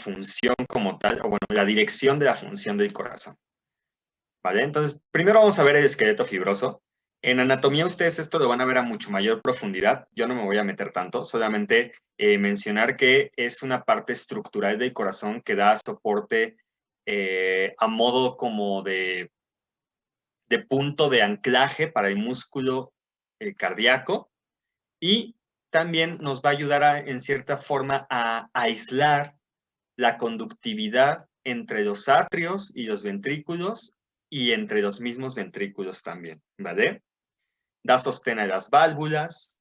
función como tal, o bueno, la dirección de la función del corazón. ¿Vale? Entonces, primero vamos a ver el esqueleto fibroso. En anatomía ustedes esto lo van a ver a mucho mayor profundidad. Yo no me voy a meter tanto, solamente mencionar que es una parte estructural del corazón que da soporte a modo como de punto de anclaje para el músculo cardíaco, y también nos va a ayudar en cierta forma a aislar la conductividad entre los atrios y los ventrículos y entre los mismos ventrículos también, ¿vale? Da sostén a las válvulas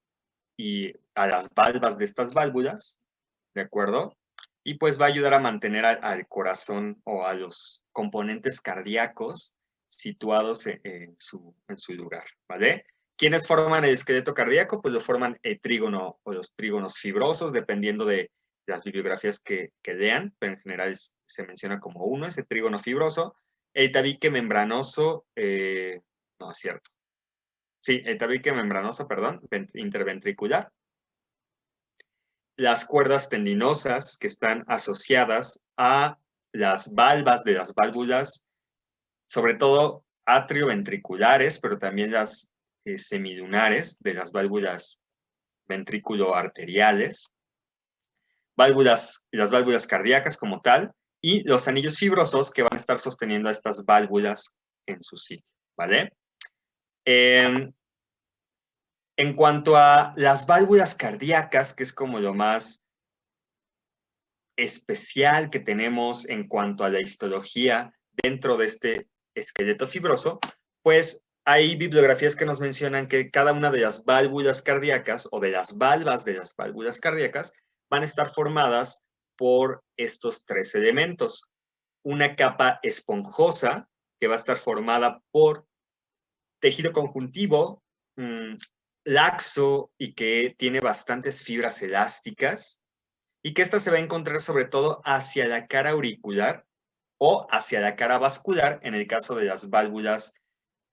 y a las valvas de estas válvulas, ¿de acuerdo? Y pues va a ayudar a mantener al corazón o a los componentes cardíacos situados en su lugar, ¿vale? ¿Quiénes forman el esqueleto cardíaco? Pues lo forman el trígono o los trígonos fibrosos, dependiendo de las bibliografías que lean, pero en general se menciona como uno, ese trígono fibroso. El tabique membranoso, no es cierto. Sí, el tabique membranoso, perdón, interventricular. Las cuerdas tendinosas que están asociadas a las valvas de las válvulas, sobre todo atrioventriculares, pero también las semilunares de las válvulas ventrículo-arteriales, las válvulas cardíacas como tal, y los anillos fibrosos que van a estar sosteniendo a estas válvulas en su sitio, ¿vale? En cuanto a las válvulas cardíacas, que es como lo más especial que tenemos en cuanto a la histología dentro de este esqueleto fibroso, pues hay bibliografías que nos mencionan que cada una de las válvulas cardíacas o de las valvas de las válvulas cardíacas van a estar formadas por estos tres elementos. Una capa esponjosa que va a estar formada por tejido conjuntivo, laxo y que tiene bastantes fibras elásticas, y que esta se va a encontrar sobre todo hacia la cara auricular o hacia la cara vascular en el caso de las válvulas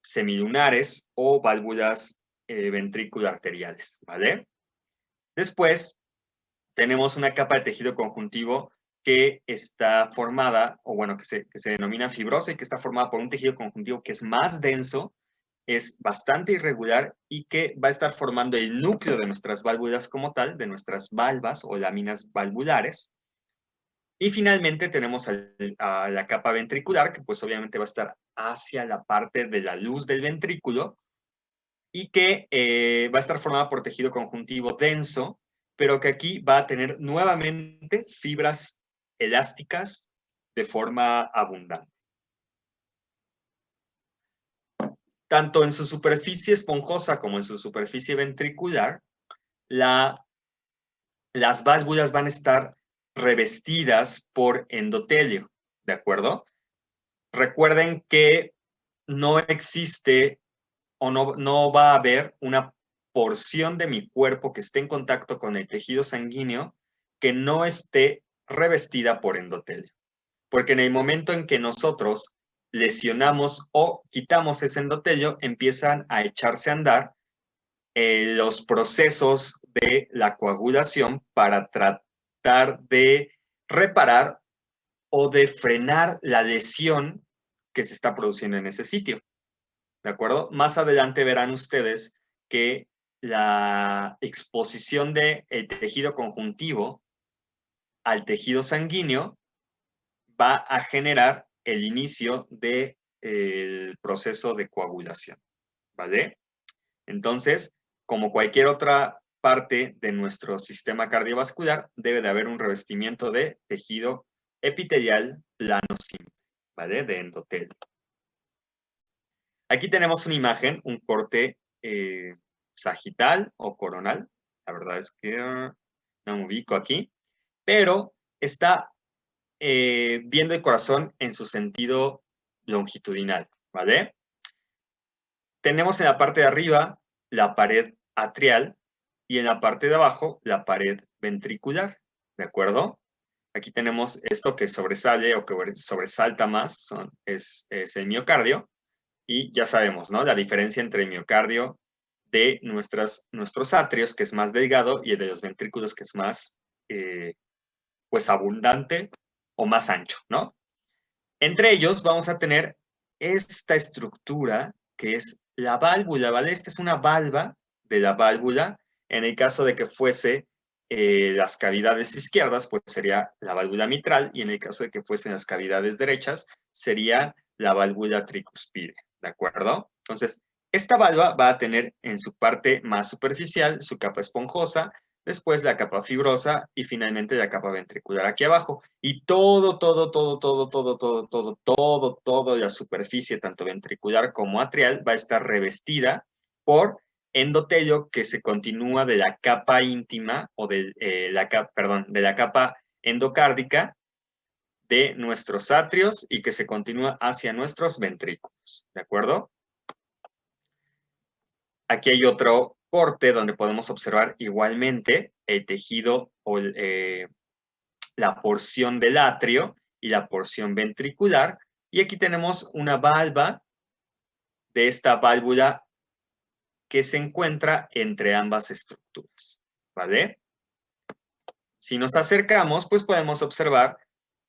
semilunares o válvulas ventrículo-arteriales, ¿vale? Después tenemos una capa de tejido conjuntivo que está formada, o bueno, que se denomina fibrosa y que está formada por un tejido conjuntivo que es más denso, es bastante irregular y que va a estar formando el núcleo de nuestras válvulas como tal, de nuestras valvas o láminas valvulares. Y finalmente tenemos a la capa ventricular, que pues obviamente va a estar hacia la parte de la luz del ventrículo y que va a estar formada por tejido conjuntivo denso, pero que aquí va a tener nuevamente fibras elásticas de forma abundante. Tanto en su superficie esponjosa como en su superficie ventricular, las válvulas van a estar revestidas por endotelio, ¿de acuerdo? Recuerden que no existe o no va a haber una porción de mi cuerpo que esté en contacto con el tejido sanguíneo que no esté revestida por endotelio. Porque en el momento en que nosotros lesionamos o quitamos ese endotelio, empiezan a echarse a andar los procesos de la coagulación para tratar de reparar o de frenar la lesión que se está produciendo en ese sitio. ¿De acuerdo? Más adelante verán ustedes que la exposición del tejido conjuntivo al tejido sanguíneo va a generar el inicio del proceso de coagulación, ¿vale? Entonces, como cualquier otra parte de nuestro sistema cardiovascular, debe de haber un revestimiento de tejido epitelial plano simple, ¿vale? De endotelio. Aquí tenemos una imagen, un corte sagital o coronal. La verdad es que no me ubico aquí, pero está viendo el corazón en su sentido longitudinal, ¿vale? Tenemos en la parte de arriba la pared atrial y en la parte de abajo la pared ventricular, ¿de acuerdo? Aquí tenemos esto que sobresale o que sobresalta más, es el miocardio. Y ya sabemos, ¿no? La diferencia entre el miocardio de nuestros atrios, que es más delgado, y el de los ventrículos, que es más, pues, abundante o más ancho, ¿no? Entre ellos vamos a tener esta estructura que es la válvula, ¿vale? Esta es una valva de la válvula. En el caso de que fuese las cavidades izquierdas, pues sería la válvula mitral, y en el caso de que fuesen las cavidades derechas, sería la válvula tricuspide, ¿de acuerdo? Entonces, esta valva va a tener en su parte más superficial su capa esponjosa, después la capa fibrosa y finalmente la capa ventricular aquí abajo. Y toda la superficie, tanto ventricular como atrial, va a estar revestida por endotelio que se continúa de la capa íntima o de la capa endocárdica de nuestros atrios y que se continúa hacia nuestros ventrículos, ¿de acuerdo? Aquí hay otro corte donde podemos observar igualmente el tejido o la porción del atrio y la porción ventricular. Y aquí tenemos una valva de esta válvula que se encuentra entre ambas estructuras, ¿vale? Si nos acercamos, pues podemos observar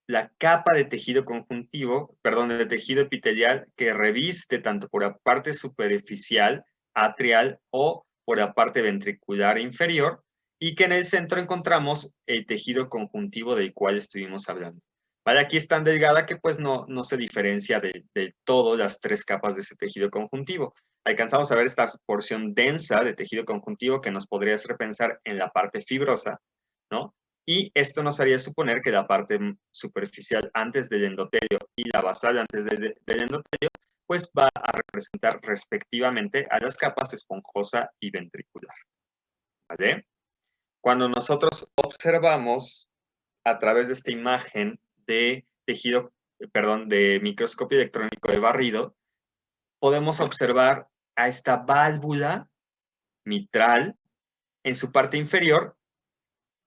la capa de tejido conjuntivo, perdón, de tejido epitelial que reviste tanto por la parte superficial, atrial o por la parte ventricular inferior, y que en el centro encontramos el tejido conjuntivo del cual estuvimos hablando. Vale, aquí es tan delgada que pues no se diferencia de todas las tres capas de ese tejido conjuntivo. Alcanzamos a ver esta porción densa de tejido conjuntivo que nos podría hacer pensar en la parte fibrosa, ¿no? Y esto nos haría suponer que la parte superficial antes del endotelio y la basal antes del endotelio, pues va a representar respectivamente a las capas esponjosa y ventricular, ¿vale? Cuando nosotros observamos a través de esta imagen de tejido, perdón, de microscopio electrónico de barrido, podemos observar a esta válvula mitral en su parte inferior,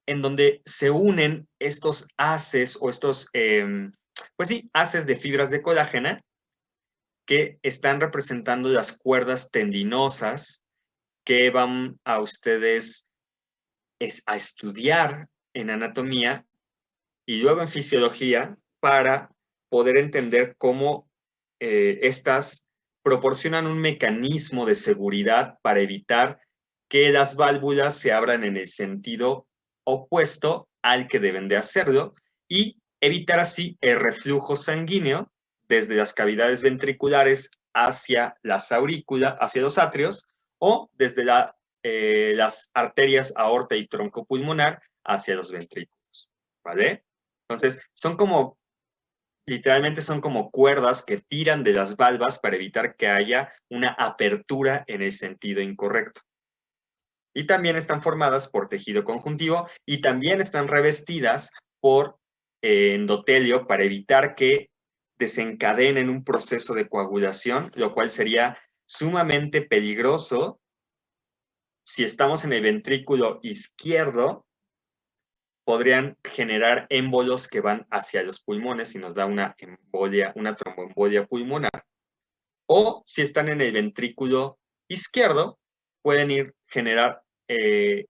en donde se unen estos haces o estos, pues sí, haces de fibras de colágena que están representando las cuerdas tendinosas que van a ustedes a estudiar en anatomía y luego en fisiología para poder entender cómo estas proporcionan un mecanismo de seguridad para evitar que las válvulas se abran en el sentido opuesto al que deben de hacerlo y evitar así el reflujo sanguíneo desde las cavidades ventriculares hacia las aurículas, hacia los atrios, o desde las arterias aorta y tronco pulmonar hacia los ventrículos, ¿vale? Entonces, literalmente son como cuerdas que tiran de las valvas para evitar que haya una apertura en el sentido incorrecto. Y también están formadas por tejido conjuntivo y también están revestidas por endotelio para evitar que desencadenen un proceso de coagulación, lo cual sería sumamente peligroso si estamos en el ventrículo izquierdo. Podrían generar émbolos que van hacia los pulmones y nos da una embolia, una tromboembolia pulmonar. O si están en el ventrículo izquierdo, pueden generar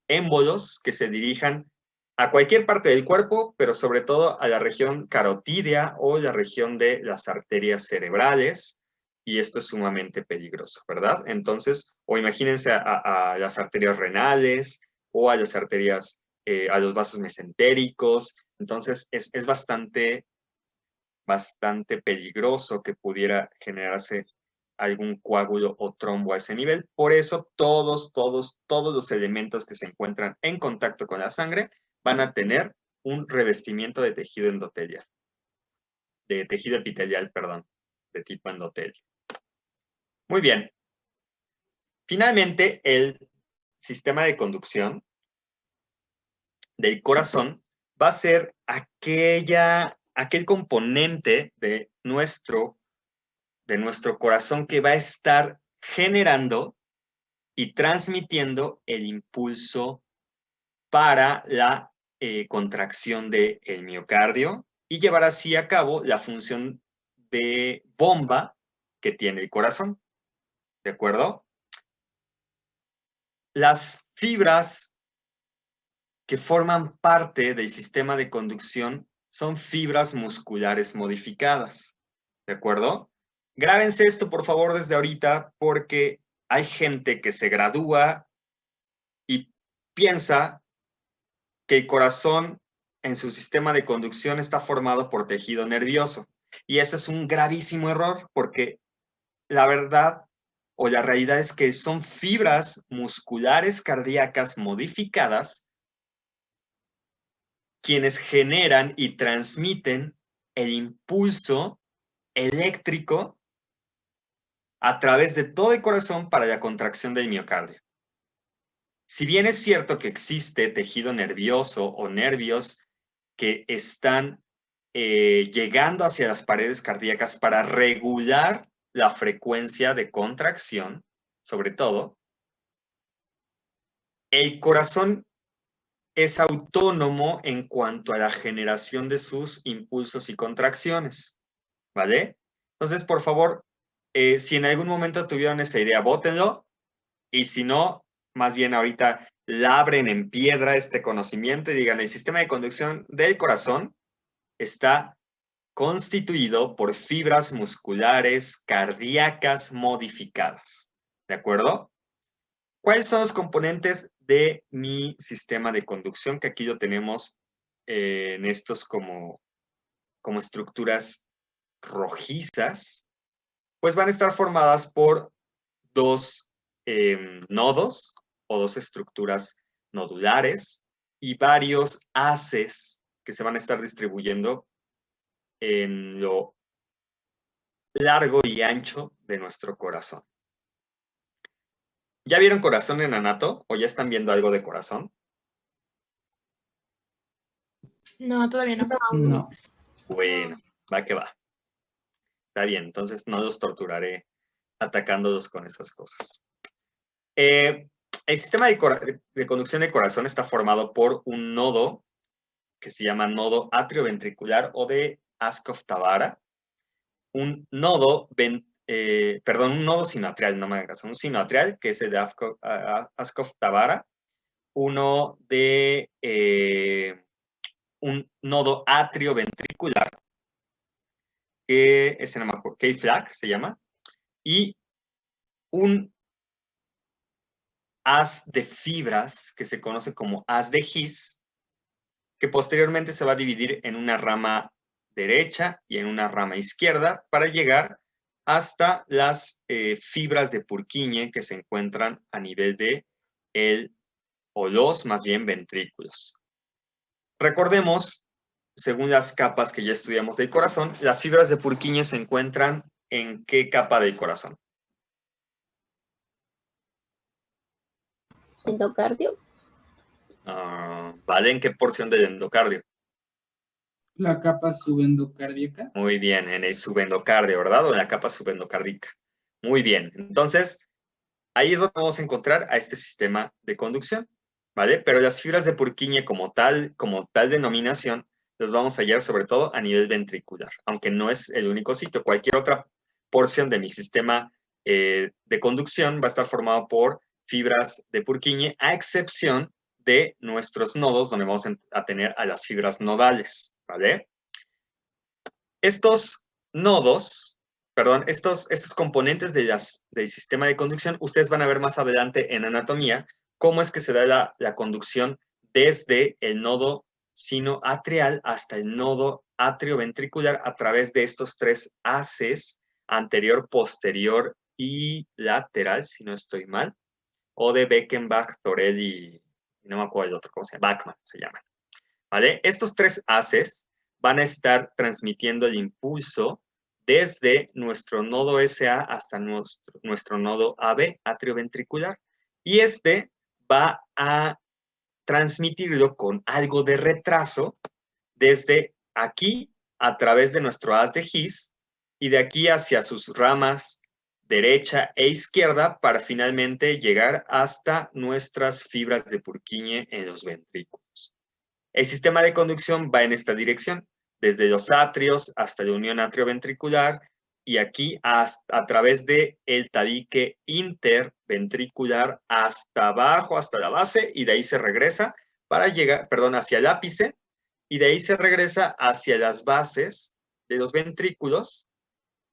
émbolos que se dirijan a cualquier parte del cuerpo, pero sobre todo a la región carotídea o la región de las arterias cerebrales, y esto es sumamente peligroso, ¿verdad? Entonces, o imagínense a las arterias renales o a las arterias, a los vasos mesentéricos. Entonces, es bastante peligroso que pudiera generarse algún coágulo o trombo a ese nivel. Por eso todos los elementos que se encuentran en contacto con la sangre van a tener un revestimiento de tejido endotelial, de tejido epitelial, perdón, de tipo endotelio. Muy bien. Finalmente, el sistema de conducción del corazón va a ser aquel componente de nuestro corazón que va a estar generando y transmitiendo el impulso para la contracción del miocardio y llevar así a cabo la función de bomba que tiene el corazón, ¿de acuerdo? Las fibras que forman parte del sistema de conducción son fibras musculares modificadas. ¿De acuerdo? Grábense esto, por favor, desde ahorita, porque hay gente que se gradúa y piensa que el corazón en su sistema de conducción está formado por tejido nervioso. Y ese es un gravísimo error, porque la verdad o la realidad es que son fibras musculares cardíacas modificadas quienes generan y transmiten el impulso eléctrico a través de todo el corazón para la contracción del miocardio. Si bien es cierto que existe tejido nervioso o nervios que están llegando hacia las paredes cardíacas para regular la frecuencia de contracción, sobre todo, el corazón es autónomo en cuanto a la generación de sus impulsos y contracciones, ¿vale? Entonces, por favor, si en algún momento tuvieron esa idea, bótenlo, y si no, más bien ahorita labren en piedra este conocimiento y digan, el sistema de conducción del corazón está constituido por fibras musculares cardíacas modificadas, ¿de acuerdo? ¿Cuáles son los componentes de mi sistema de conducción? Que aquí lo tenemos en estos como estructuras rojizas. Pues van a estar formadas por dos nodos o dos estructuras nodulares y varios haces que se van a estar distribuyendo en lo largo y ancho de nuestro corazón. ¿Ya vieron corazón en anato o ya están viendo algo de corazón? No, todavía no. No. Bueno, va que va. Está bien, entonces no los torturaré atacándolos con esas cosas. El sistema de conducción del corazón está formado por un nodo que se llama nodo atrioventricular o de Askov-Tabara, un nodo, un nodo sinoatrial, no me hagan caso, un sinoatrial, que es el de Askov-Tabara, uno de un nodo atrioventricular, que ese no me acuerdo, K-flag se llama, y un haz de fibras que se conoce como haz de His, que posteriormente se va a dividir en una rama derecha y en una rama izquierda para llegar hasta las fibras de Purkinje que se encuentran a nivel de los más bien ventrículos. Recordemos, según las capas que ya estudiamos del corazón, las fibras de Purkinje se encuentran ¿en qué capa del corazón? Endocardio. ¿Vale? ¿En qué porción del endocardio? La capa subendocardíaca. Muy bien, en el subendocardio, ¿verdad? O en la capa subendocárdica. Muy bien, entonces, ahí es donde vamos a encontrar a este sistema de conducción, ¿vale? Pero las fibras de Purkinje como tal denominación, las vamos a hallar sobre todo a nivel ventricular, aunque no es el único sitio. Cualquier otra porción de mi sistema de conducción va a estar formado por fibras de Purkinje, a excepción de nuestros nodos, donde vamos a tener a las fibras nodales, ¿vale? Estos nodos, estos componentes del sistema de conducción, ustedes van a ver más adelante en anatomía cómo es que se da la conducción desde el nodo sinoatrial hasta el nodo atrioventricular a través de estos tres haces, anterior, posterior y lateral, si no estoy mal, o de Beckenbach, Torelli, no me acuerdo el otro, ¿cómo se llama? Bachmann se llaman, ¿vale? Estos tres haces van a estar transmitiendo el impulso desde nuestro nodo SA hasta nuestro nodo AB, atrioventricular, y este va a transmitirlo con algo de retraso desde aquí a través de nuestro haz de His y de aquí hacia sus ramas derecha e izquierda para finalmente llegar hasta nuestras fibras de Purkinje en los ventrículos. El sistema de conducción va en esta dirección, desde los atrios hasta la unión atrioventricular y aquí a través del tabique interventricular hasta abajo, hasta la base, y de ahí se regresa para llegar, hacia el ápice y de ahí se regresa hacia las bases de los ventrículos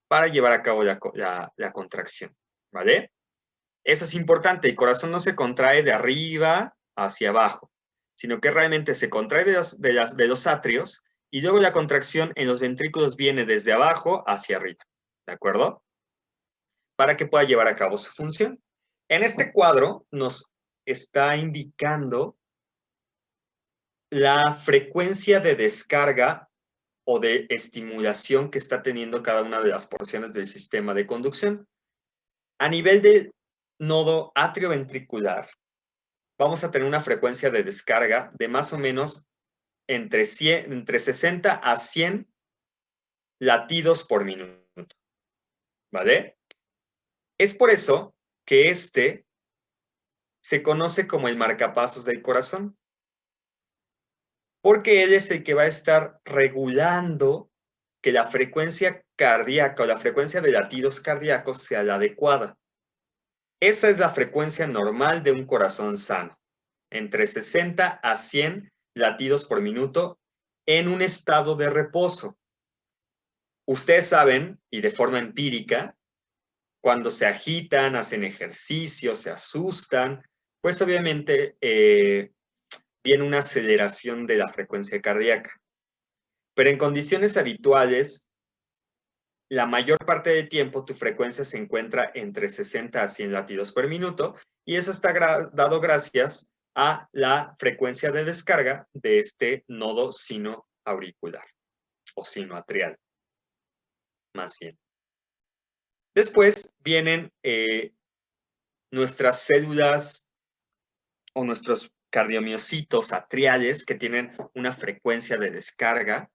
para llevar a cabo la contracción, ¿vale? Eso es importante, el corazón no se contrae de arriba hacia abajo, sino que realmente se contrae de los atrios y luego la contracción en los ventrículos viene desde abajo hacia arriba, ¿de acuerdo? Para que pueda llevar a cabo su función. En este cuadro nos está indicando la frecuencia de descarga o de estimulación que está teniendo cada una de las porciones del sistema de conducción. A nivel del nodo atrioventricular, vamos a tener una frecuencia de descarga de más o menos entre 60 a 100 latidos por minuto, ¿vale? Es por eso que este se conoce como el marcapasos del corazón, porque él es el que va a estar regulando que la frecuencia cardíaca o la frecuencia de latidos cardíacos sea la adecuada. Esa es la frecuencia normal de un corazón sano, entre 60 a 100 latidos por minuto en un estado de reposo. Ustedes saben, y de forma empírica, cuando se agitan, hacen ejercicio, se asustan, pues obviamente viene una aceleración de la frecuencia cardíaca. Pero en condiciones habituales, la mayor parte del tiempo tu frecuencia se encuentra entre 60 a 100 latidos por minuto y eso está dado gracias a la frecuencia de descarga de este nodo sinoauricular o sinoatrial, más bien. Después vienen nuestras células o nuestros cardiomiocitos atriales que tienen una frecuencia de descarga.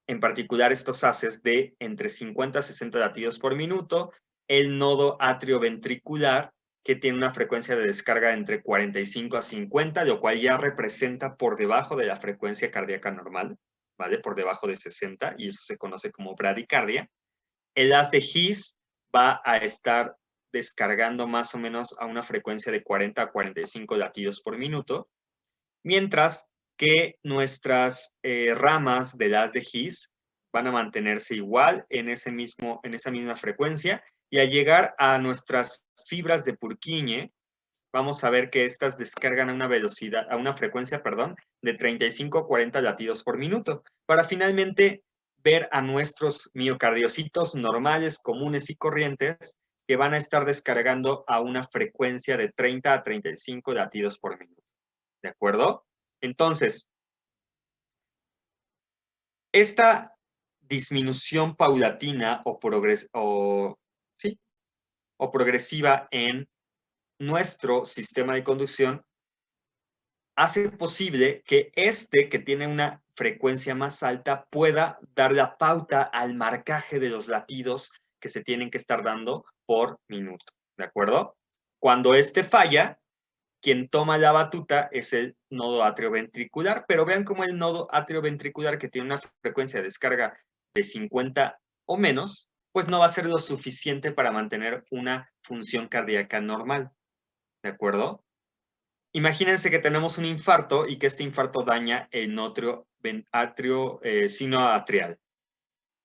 En particular, estos haces de entre 50 a 60 latidos por minuto, el nodo atrioventricular, que tiene una frecuencia de descarga entre 45 a 50, lo cual ya representa por debajo de la frecuencia cardíaca normal, ¿vale? Por debajo de 60, y eso se conoce como bradicardia. El haz de His va a estar descargando más o menos a una frecuencia de 40 a 45 latidos por minuto, mientras que nuestras ramas del haz de His van a mantenerse igual en esa misma frecuencia, y al llegar a nuestras fibras de Purkinje, vamos a ver que estas descargan a una frecuencia, de 35 a 40 latidos por minuto, para finalmente ver a nuestros miocardiocitos normales, comunes y corrientes, que van a estar descargando a una frecuencia de 30 a 35 latidos por minuto. ¿De acuerdo? Entonces, esta disminución paulatina o progresiva en nuestro sistema de conducción hace posible que que tiene una frecuencia más alta, pueda dar la pauta al marcaje de los latidos que se tienen que estar dando por minuto. ¿De acuerdo? Cuando este falla, quien toma la batuta es el nodo atrioventricular, pero vean cómo el nodo atrioventricular, que tiene una frecuencia de descarga de 50 o menos, pues no va a ser lo suficiente para mantener una función cardíaca normal. ¿De acuerdo? Imagínense que tenemos un infarto y que este infarto daña el atrio sinoatrial.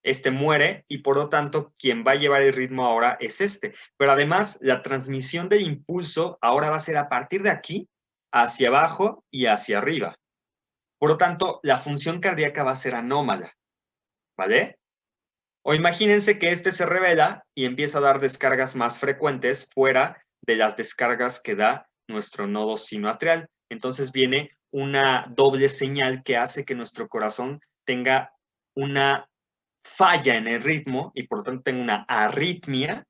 Este muere y por lo tanto quien va a llevar el ritmo ahora es este. Pero además la transmisión del impulso ahora va a ser a partir de aquí hacia abajo y hacia arriba. Por lo tanto, la función cardíaca va a ser anómala, ¿vale? O imagínense que este se revela y empieza a dar descargas más frecuentes fuera de las descargas que da nuestro nodo sinoatrial. Entonces viene una doble señal que hace que nuestro corazón tenga una falla en el ritmo y por tanto tenga una arritmia,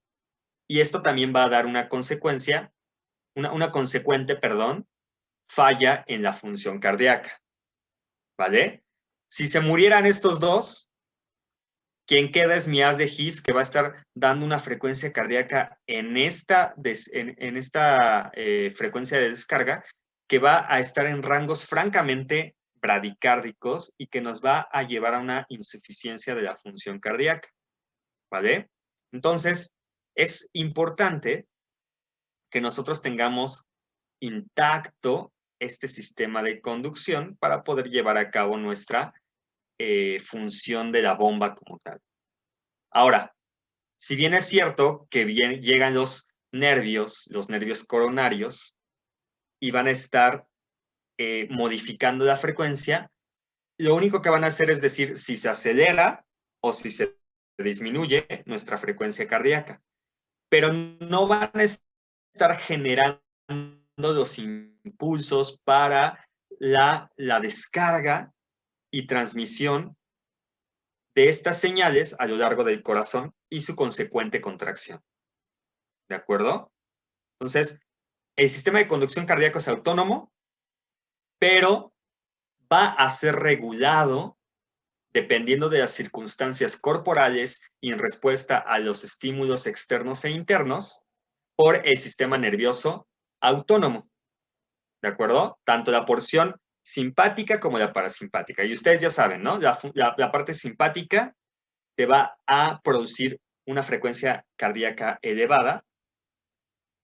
y esto también va a dar una consecuencia, una consecuente, falla en la función cardíaca, ¿vale? Si se murieran estos dos, quien queda es mi haz de His, que va a estar dando una frecuencia cardíaca en esta frecuencia de descarga, que va a estar en rangos francamente bradicárdicos y que nos va a llevar a una insuficiencia de la función cardíaca, ¿vale? Entonces, es importante que nosotros tengamos intacto este sistema de conducción para poder llevar a cabo nuestra función de la bomba como tal. Ahora, si bien es cierto que llegan los nervios coronarios, y van a estar modificando la frecuencia, lo único que van a hacer es decir si se acelera o si se disminuye nuestra frecuencia cardíaca, pero no van a estar generando los impulsos para la descarga y transmisión de estas señales a lo largo del corazón y su consecuente contracción. ¿De acuerdo? Entonces, el sistema de conducción cardíaca es autónomo, pero va a ser regulado dependiendo de las circunstancias corporales y en respuesta a los estímulos externos e internos por el sistema nervioso autónomo. ¿De acuerdo? Tanto la porción simpática como la parasimpática. Y ustedes ya saben, ¿no? La parte simpática te va a producir una frecuencia cardíaca elevada,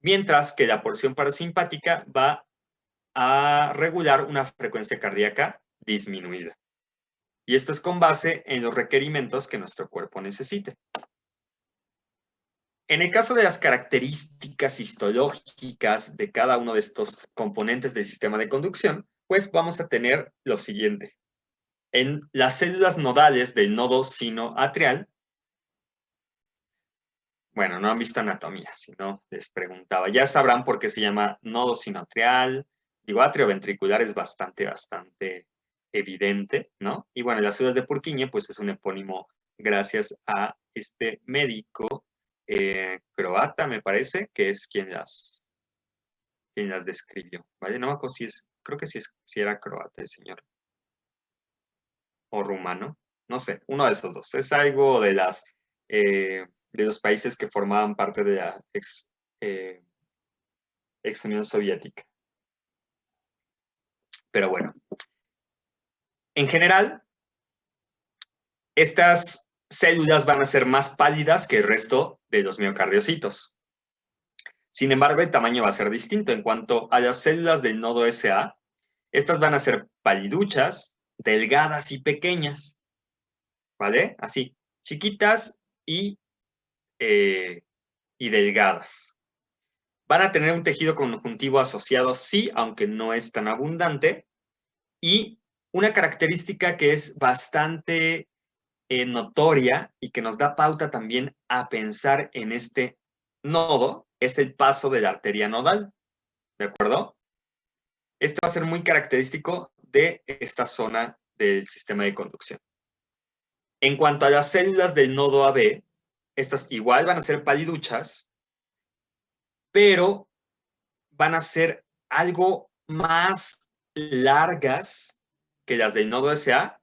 mientras que la porción parasimpática va a regular una frecuencia cardíaca disminuida. Y esto es con base en los requerimientos que nuestro cuerpo necesite. En el caso de las características histológicas de cada uno de estos componentes del sistema de conducción, pues vamos a tener lo siguiente. En las células nodales del nodo sinoatrial, bueno, no han visto anatomía, si no les preguntaba. Ya sabrán por qué se llama nodo sinoatrial. Digo, atrioventricular es bastante evidente, ¿no? Y bueno, las células de Purkinje, pues es un epónimo gracias a este médico croata, me parece, que es quien las describió, ¿vale? No me acuerdo creo que si era croata el señor. O rumano, no sé, uno de esos dos. Es algo de los países que formaban parte de la ex Unión Soviética. Pero bueno, en general, estas células van a ser más pálidas que el resto de los miocardiocitos. Sin embargo, el tamaño va a ser distinto. En cuanto a las células del nodo SA, estas van a ser paliduchas, delgadas y pequeñas, ¿vale? Así, chiquitas y delgadas. Van a tener un tejido conjuntivo asociado, sí, aunque no es tan abundante, y una característica que es bastante notoria y que nos da pauta también a pensar en este nodo es el paso de la arteria nodal, ¿de acuerdo? Este va a ser muy característico de esta zona del sistema de conducción. En cuanto a las células del nodo AB, estas igual van a ser paliduchas, pero van a ser algo más largas que las del nodo SA,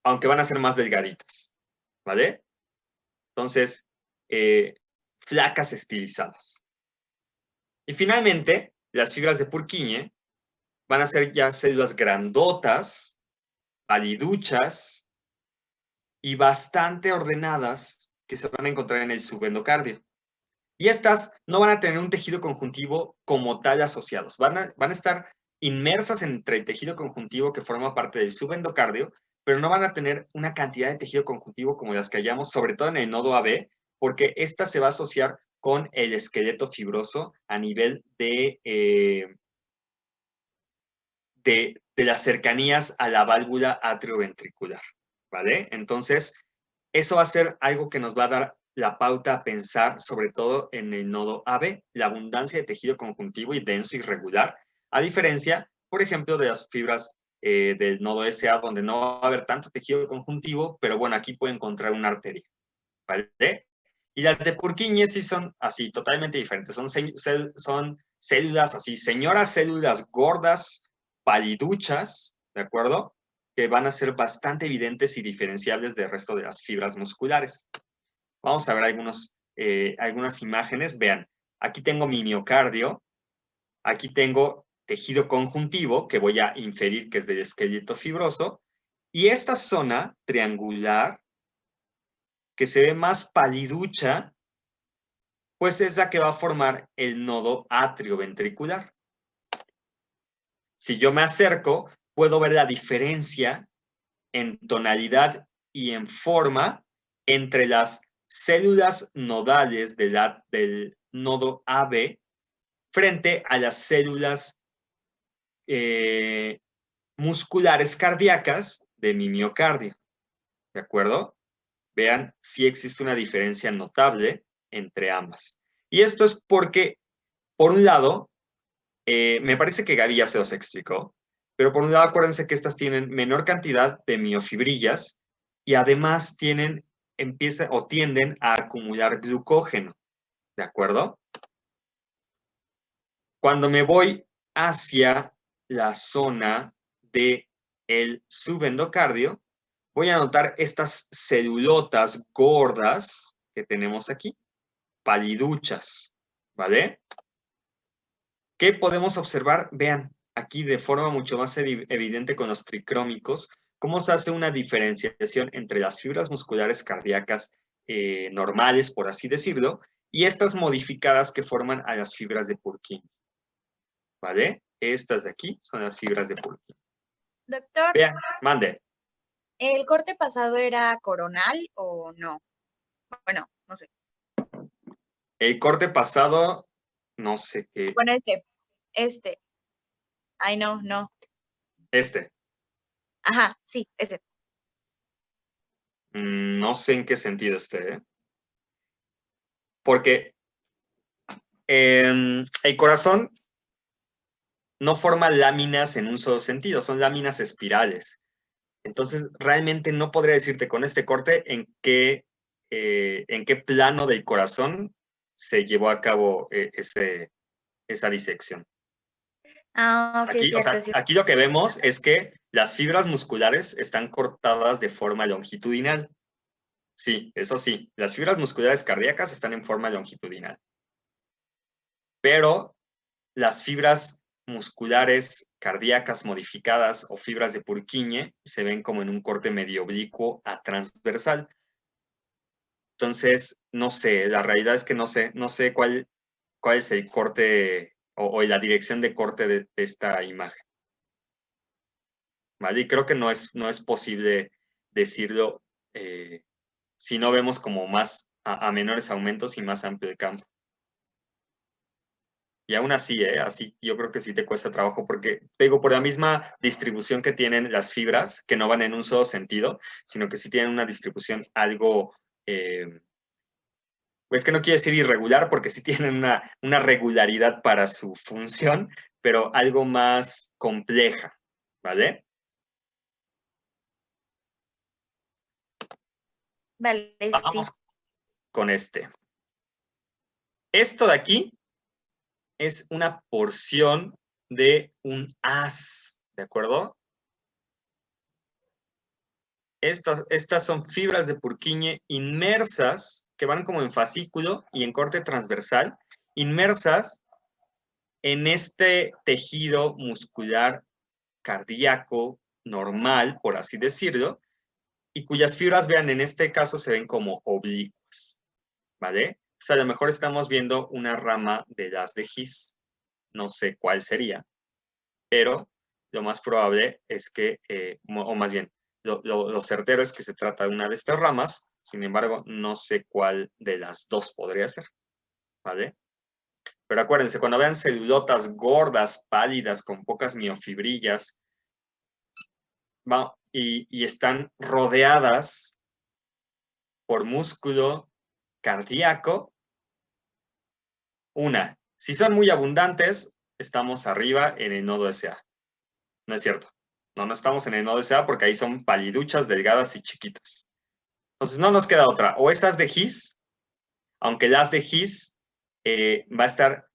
aunque van a ser más delgaditas, ¿vale? Entonces, flacas estilizadas. Y finalmente, las fibras de Purkinje van a ser ya células grandotas, paliduchas y bastante ordenadas que se van a encontrar en el subendocardio. Y estas no van a tener un tejido conjuntivo como tal asociados. Van a estar inmersas entre el tejido conjuntivo que forma parte del subendocardio, pero no van a tener una cantidad de tejido conjuntivo como las que hallamos, sobre todo en el nodo AB, porque esta se va a asociar con el esqueleto fibroso a nivel de las cercanías a la válvula atrioventricular, ¿vale? Entonces, eso va a ser algo que nos va a dar la pauta a pensar, sobre todo en el nodo AB, la abundancia de tejido conjuntivo y denso y regular, a diferencia, por ejemplo, de las fibras del nodo SA, donde no va a haber tanto tejido conjuntivo, pero bueno, aquí puede encontrar una arteria, ¿vale? Y las de Purkinje sí son así, totalmente diferentes. Son células así, señoras células gordas, paliduchas, ¿de acuerdo? Que van a ser bastante evidentes y diferenciables del resto de las fibras musculares. Vamos a ver algunas imágenes. Vean, aquí tengo mi miocardio, aquí tengo tejido conjuntivo, que voy a inferir que es del esqueleto fibroso, y esta zona triangular, que se ve más paliducha, pues es la que va a formar el nodo atrioventricular. Si yo me acerco, puedo ver la diferencia en tonalidad y en forma entre las células nodales del nodo AB frente a las células musculares cardíacas de mi miocardio. ¿De acuerdo? Vean si existe una diferencia notable entre ambas. Y esto es porque, por un lado, me parece que Gaby ya se los explicó, pero por un lado acuérdense que estas tienen menor cantidad de miofibrillas y además tienden a acumular glucógeno, ¿de acuerdo? Cuando me voy hacia la zona del subendocardio, voy a notar estas celulotas gordas que tenemos aquí, paliduchas, ¿vale? ¿Qué podemos observar? Vean, aquí de forma mucho más evidente con los tricrómicos, cómo se hace una diferenciación entre las fibras musculares cardíacas normales, por así decirlo, y estas modificadas que forman a las fibras de Purkinje, ¿vale? Estas de aquí son las fibras de Purkinje. Doctor, Vean, mande. ¿El corte pasado era coronal o no? Bueno, no sé. El corte pasado, no sé qué. Bueno, este. Ay, no. Este. Ajá, sí, ese. No sé en qué sentido esté, ¿eh? Porque el corazón no forma láminas en un solo sentido, son láminas espirales. Entonces, realmente no podría decirte con este corte en qué plano del corazón se llevó a cabo esa disección. Ah, sí, es Aquí, o cierto, sea, es cierto. aquí lo que vemos es que las fibras musculares están cortadas de forma longitudinal. Sí, eso sí, las fibras musculares cardíacas están en forma longitudinal. Pero las fibras musculares cardíacas modificadas o fibras de Purkinje se ven como en un corte medio oblicuo a transversal. Entonces, no sé, la realidad es que no sé cuál es el corte o la dirección de corte de esta imagen. ¿Vale? Y creo que no es posible decirlo si no vemos como más a menores aumentos y más amplio el campo. Y aún así, así yo creo que sí te cuesta trabajo porque, te digo, por la misma distribución que tienen las fibras, que no van en un solo sentido, sino que sí tienen una distribución algo, pues que no quiero decir irregular, porque sí tienen una regularidad para su función, pero algo más compleja, ¿vale? Vale, sí. Vamos con este. Esto de aquí es una porción de un haz, ¿de acuerdo? Estas son fibras de Purkinje inmersas, que van como en fascículo y en corte transversal, inmersas en este tejido muscular cardíaco normal, por así decirlo, y cuyas fibras, vean, en este caso se ven como oblicuas, ¿vale? O sea, a lo mejor estamos viendo una rama de las de His, no sé cuál sería, pero lo más probable es que, o más bien, lo certero es que se trata de una de estas ramas, sin embargo, no sé cuál de las dos podría ser, ¿vale? Pero acuérdense, cuando vean celulotas gordas, pálidas, con pocas miofibrillas, y están rodeadas por músculo cardíaco, si son muy abundantes, estamos arriba en el nodo SA. No es cierto. No estamos en el nodo SA porque ahí son paliduchas, delgadas y chiquitas. Entonces no nos queda otra. O esas de His, aunque las de His va a estar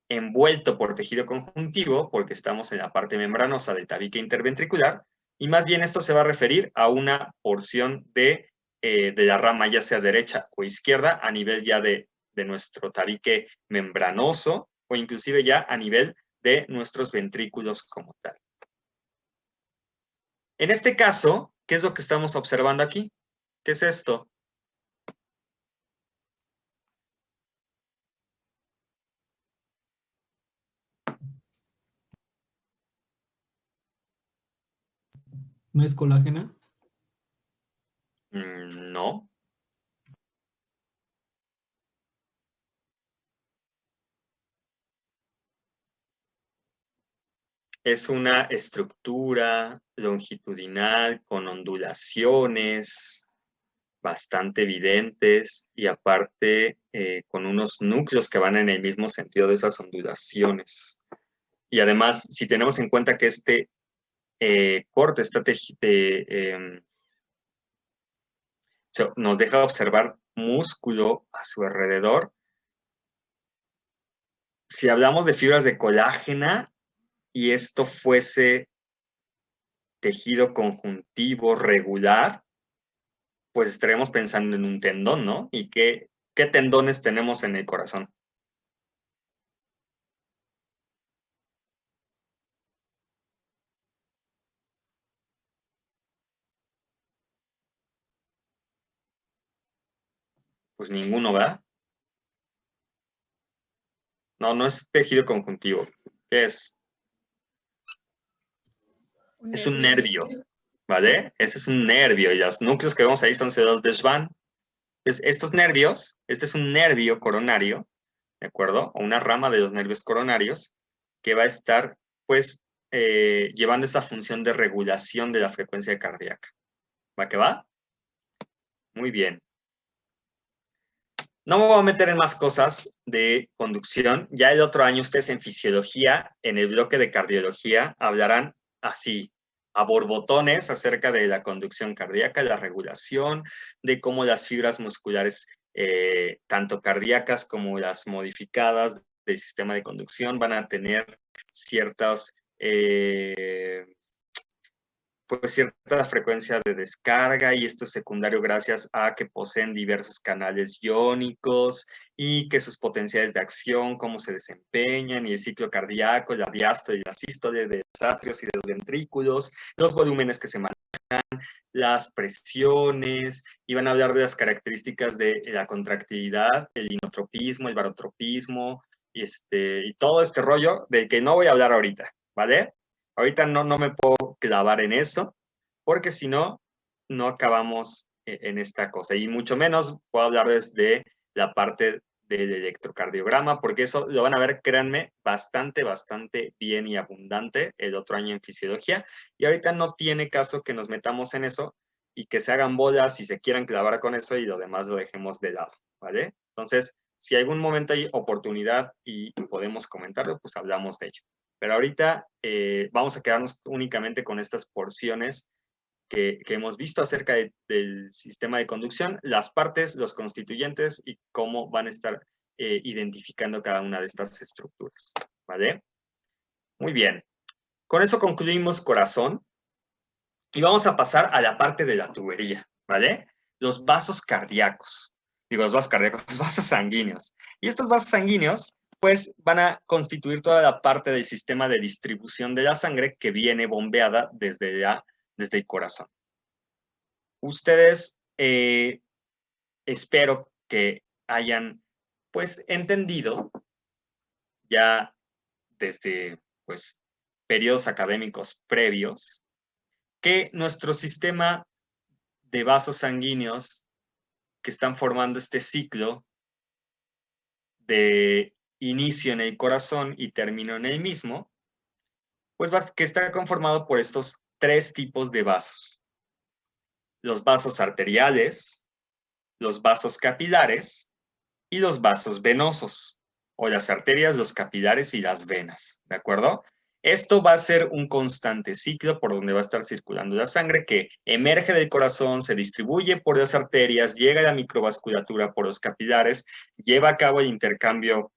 envuelto por tejido conjuntivo porque estamos en la parte membranosa del tabique interventricular y más bien esto se va a referir a una porción de la rama ya sea derecha o izquierda a nivel ya de nuestro tabique membranoso o inclusive ya a nivel de nuestros ventrículos como tal. En este caso, ¿qué es lo que estamos observando aquí? ¿Qué es esto? ¿No es colágena? No. Es una estructura longitudinal con ondulaciones bastante evidentes y aparte con unos núcleos que van en el mismo sentido de esas ondulaciones. Y además, si tenemos en cuenta que este corte está nos deja observar músculo a su alrededor, si hablamos de fibras de colágena y esto fuese tejido conjuntivo regular, pues estaremos pensando en un tendón, ¿no? ¿Y qué tendones tenemos en el corazón? Pues ninguno, ¿verdad? No, no es tejido conjuntivo. ¿Qué es? Es un nervio, ¿vale? Ese es un nervio y los núcleos que vemos ahí son células de Schwann. Estos nervios, este es un nervio coronario, ¿de acuerdo? O una rama de los nervios coronarios que va a estar, pues, llevando esta función de regulación de la frecuencia cardíaca. ¿Va que va? Muy bien. No me voy a meter en más cosas de conducción. Ya el otro año ustedes en fisiología, en el bloque de cardiología, hablarán así, a borbotones acerca de la conducción cardíaca, la regulación, de cómo las fibras musculares, tanto cardíacas como las modificadas del sistema de conducción, van a tener ciertas pues cierta frecuencia de descarga y esto es secundario gracias a que poseen diversos canales iónicos y que sus potenciales de acción, cómo se desempeñan y el ciclo cardíaco, la diástole y la sístole de los atrios y de los ventrículos, los volúmenes que se manejan, las presiones y van a hablar de las características de la contractilidad, el inotropismo, el barotropismo y todo este rollo del que no voy a hablar ahorita, ¿vale? Ahorita no me puedo clavar en eso, porque si no, no acabamos en esta cosa. Y mucho menos puedo hablar desde la parte del electrocardiograma, porque eso lo van a ver, créanme, bastante bien y abundante el otro año en fisiología. Y ahorita no tiene caso que nos metamos en eso y que se hagan bolas y se quieran clavar con eso y lo demás lo dejemos de lado, ¿vale? Entonces, si algún momento hay oportunidad y podemos comentarlo, pues hablamos de ello. Pero ahorita vamos a quedarnos únicamente con estas porciones que hemos visto acerca del sistema de conducción, las partes, los constituyentes y cómo van a estar identificando cada una de estas estructuras, ¿vale? Muy bien. Con eso concluimos corazón y vamos a pasar a la parte de la tubería, ¿vale? Los vasos cardíacos. Digo, los vasos sanguíneos. Y estos vasos sanguíneos pues van a constituir toda la parte del sistema de distribución de la sangre que viene bombeada desde el corazón. Ustedes espero que hayan pues entendido ya desde pues periodos académicos previos que nuestro sistema de vasos sanguíneos que están formando este ciclo de inicio en el corazón y término en el mismo, pues que está conformado por estos tres tipos de vasos. Los vasos arteriales, los vasos capilares y los vasos venosos, o las arterias, los capilares y las venas, ¿de acuerdo? Esto va a ser un constante ciclo por donde va a estar circulando la sangre que emerge del corazón, se distribuye por las arterias, llega a la microvasculatura por los capilares, lleva a cabo el intercambio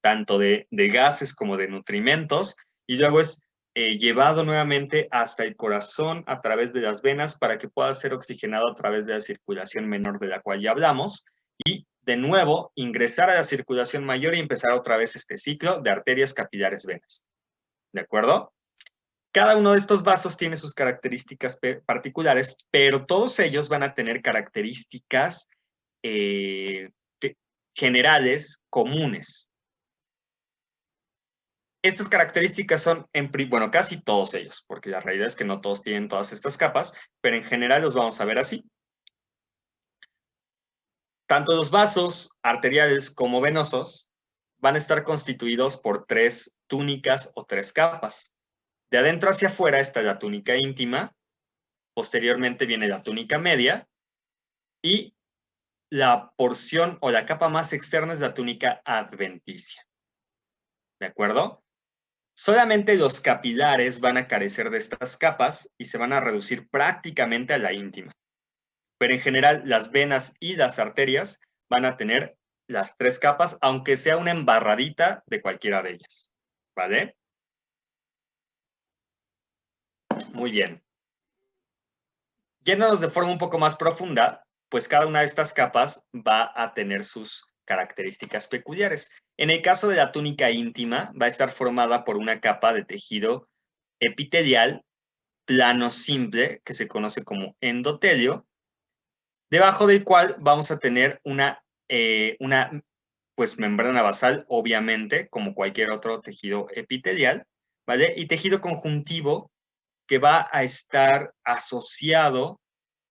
tanto de gases como de nutrimentos, y luego es llevado nuevamente hasta el corazón a través de las venas para que pueda ser oxigenado a través de la circulación menor de la cual ya hablamos, y de nuevo ingresar a la circulación mayor y empezar otra vez este ciclo de arterias, capilares, venas. ¿De acuerdo? Cada uno de estos vasos tiene sus características particulares, pero todos ellos van a tener características generales, comunes. Estas características son, bueno, casi todos ellos, porque la realidad es que no todos tienen todas estas capas, pero en general los vamos a ver así. Tanto los vasos arteriales como venosos van a estar constituidos por 3 túnicas o 3 capas. De adentro hacia afuera está la túnica íntima, posteriormente viene la túnica media, y la porción o la capa más externa es la túnica adventicia. ¿De acuerdo? Solamente los capilares van a carecer de estas capas y se van a reducir prácticamente a la íntima. Pero en general, las venas y las arterias van a tener las 3 capas, aunque sea una embarradita de cualquiera de ellas. ¿Vale? Muy bien. Yéndonos de forma un poco más profunda, pues cada una de estas capas va a tener sus características peculiares. En el caso de la túnica íntima, va a estar formada por una capa de tejido epitelial plano simple, que se conoce como endotelio, debajo del cual vamos a tener una pues, membrana basal, obviamente, como cualquier otro tejido epitelial, ¿vale? Y tejido conjuntivo que va a estar asociado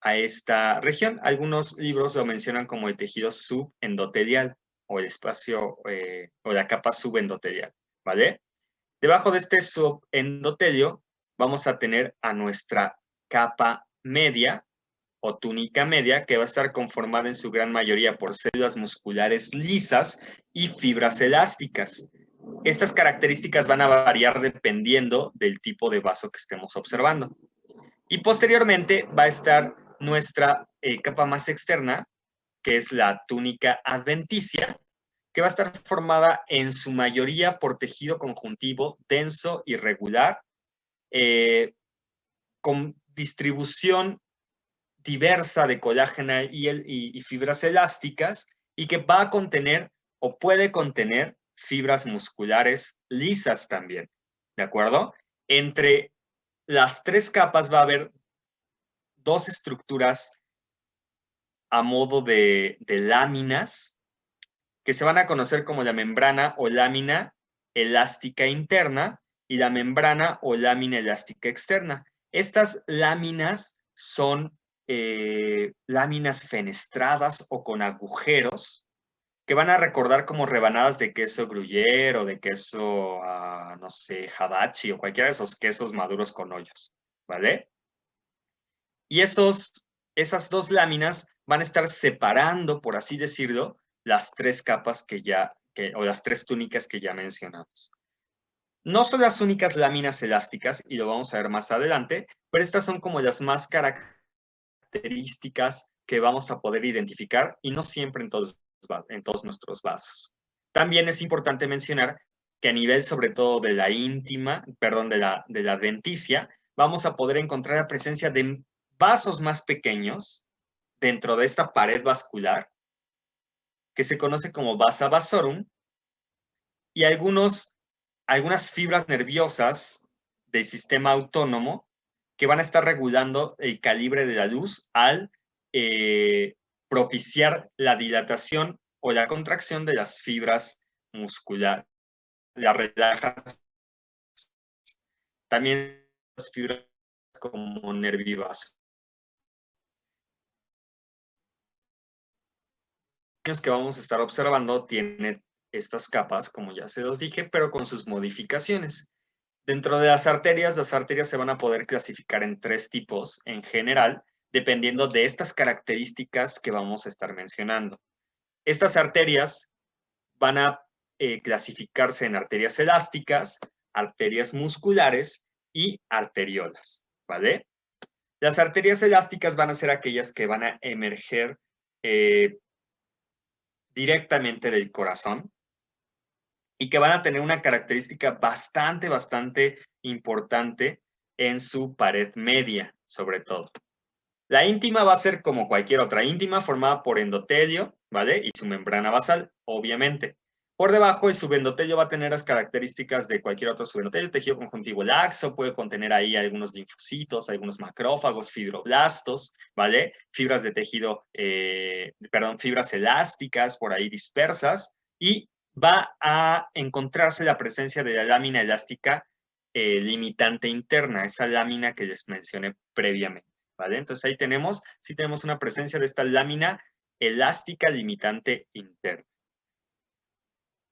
a esta región. Algunos libros lo mencionan como el tejido subendotelial o el espacio o la capa subendotelial, ¿vale? Debajo de este subendotelio vamos a tener a nuestra capa media o túnica media, que va a estar conformada en su gran mayoría por células musculares lisas y fibras elásticas. Estas características van a variar dependiendo del tipo de vaso que estemos observando. Y posteriormente va a estar nuestra capa más externa, que es la túnica adventicia, que va a estar formada en su mayoría por tejido conjuntivo denso y regular, con distribución diversa de colágeno y fibras elásticas, y que va a contener o puede contener fibras musculares lisas también, ¿de acuerdo? Entre las 3 capas va a haber 2 estructuras a modo de láminas, que se van a conocer como la membrana o lámina elástica interna y la membrana o lámina elástica externa. Estas láminas son láminas fenestradas o con agujeros que van a recordar como rebanadas de queso gruyère o de queso, no sé, hadachi o cualquiera de esos quesos maduros con hoyos, ¿vale? Y esas 2 láminas van a estar separando, por así decirlo, las 3 capas o las 3 túnicas que ya mencionamos. No son las únicas láminas elásticas, y lo vamos a ver más adelante, pero estas son como las más características que vamos a poder identificar, y no siempre en todos nuestros vasos. También es importante mencionar que a nivel sobre todo de la íntima, perdón, de la adventicia, vamos a poder encontrar la presencia de vasos más pequeños dentro de esta pared vascular, que se conoce como vasa vasorum, y algunas fibras nerviosas del sistema autónomo que van a estar regulando el calibre de la luz al propiciar la dilatación o la contracción de las fibras musculares, la relajación. También las fibras como nervivas. Que vamos a estar observando tiene estas capas, como ya se los dije, pero con sus modificaciones. Dentro de las arterias se van a poder clasificar en 3 tipos en general, dependiendo de estas características que vamos a estar mencionando. Estas arterias van a clasificarse en arterias elásticas, arterias musculares y arteriolas, ¿vale? Las arterias elásticas van a ser aquellas que van a emerger directamente del corazón y que van a tener una característica bastante importante en su pared media, sobre todo. La íntima va a ser como cualquier otra íntima, formada por endotelio, ¿vale? Y su membrana basal, obviamente. Por debajo, el subendotelio va a tener las características de cualquier otro subendotelio, tejido conjuntivo laxo, puede contener ahí algunos linfocitos, algunos macrófagos, fibroblastos, ¿vale? Fibras de tejido, fibras elásticas por ahí dispersas, y va a encontrarse la presencia de la lámina elástica limitante interna, esa lámina que les mencioné previamente, ¿vale? Entonces ahí tenemos, sí tenemos una presencia de esta lámina elástica limitante interna.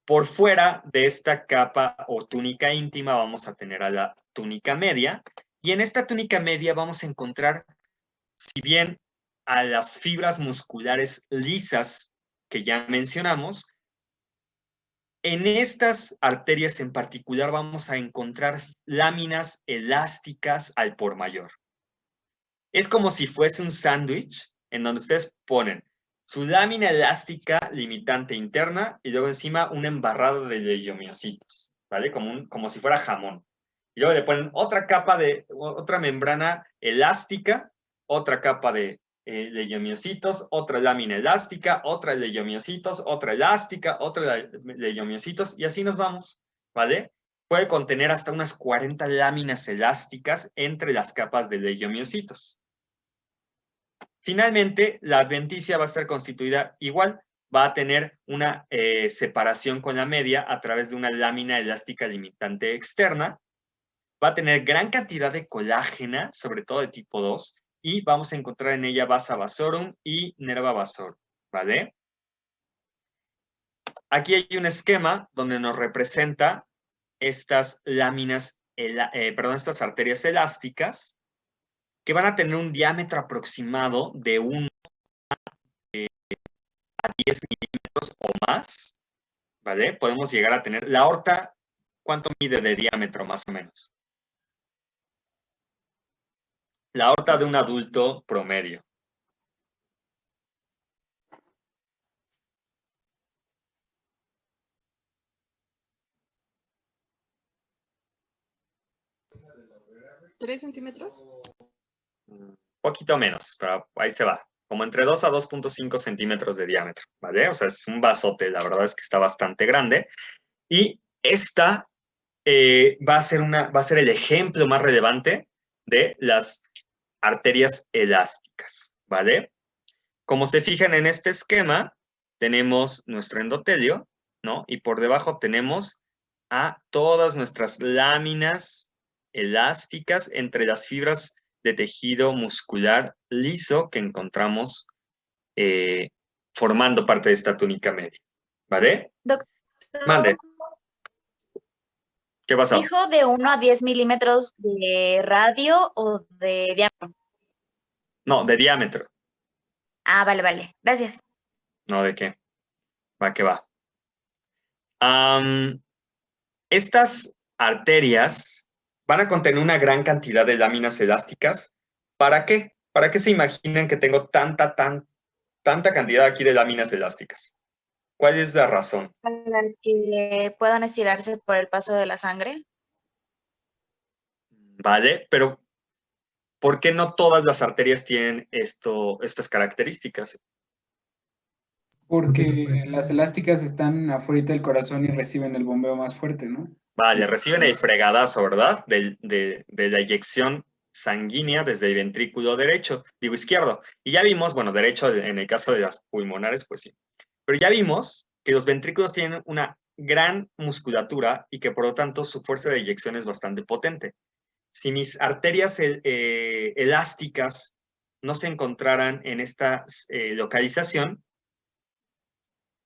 Por fuera de esta capa o túnica íntima vamos a tener a la túnica media, y en esta túnica media vamos a encontrar, si bien a las fibras musculares lisas que ya mencionamos, en estas arterias en particular vamos a encontrar láminas elásticas al por mayor. Es como si fuese un sándwich en donde ustedes ponen su lámina elástica limitante interna y luego encima un embarrado de leiomiocitos, ¿vale? Como si fuera jamón. Y luego le ponen otra membrana elástica, otra capa de leiomiocitos, otra lámina elástica, otra leiomiocitos, otra elástica, otra leiomiocitos, y así nos vamos, ¿vale? Puede contener hasta unas 40 láminas elásticas entre las capas de leiomiocitos. Finalmente, la adventicia va a estar constituida igual, va a tener una separación con la media a través de una lámina elástica limitante externa, va a tener gran cantidad de colágena, sobre todo de tipo 2, y vamos a encontrar en ella vasa vasorum y nerva vasorum, ¿vale? Aquí hay un esquema donde nos representa estas láminas, estas arterias elásticas, que van a tener un diámetro aproximado de 1 a 10 milímetros o más, ¿vale? Podemos llegar a tener la aorta, ¿cuánto mide de diámetro más o menos? La aorta de un adulto promedio. ¿3 centímetros? Un poquito menos, pero ahí se va. Como entre 2 a 2.5 centímetros de diámetro, ¿vale? O sea, es un vasote, la verdad es que está bastante grande. Y esta va a ser el ejemplo más relevante de las arterias elásticas, ¿vale? Como se fijan en este esquema, tenemos nuestro endotelio, ¿no? Y por debajo tenemos a todas nuestras láminas elásticas entre las fibras de tejido muscular liso que encontramos formando parte de esta túnica media, ¿vale? Doctor, Mande, ¿qué pasó? ¿dijo de 1 a 10 milímetros de radio o de diámetro? No, de diámetro. Ah, vale. Gracias. No, ¿de qué? Va que va. Estas arterias van a contener una gran cantidad de láminas elásticas. ¿Para qué? ¿Para qué se imaginan que tengo tanta cantidad aquí de láminas elásticas? ¿Cuál es la razón? Para que puedan estirarse por el paso de la sangre. ¿Vale? Pero ¿por qué no todas las arterias tienen estas características? Porque las elásticas están afuera del corazón y reciben el bombeo más fuerte, ¿no? Vale, reciben el fregadazo, ¿verdad? De la eyección sanguínea desde el ventrículo derecho, digo izquierdo. Y ya vimos, bueno, derecho en el caso de las pulmonares, pues sí. Pero ya vimos que los ventrículos tienen una gran musculatura y que por lo tanto su fuerza de eyección es bastante potente. Si mis arterias elásticas no se encontraran en esta localización,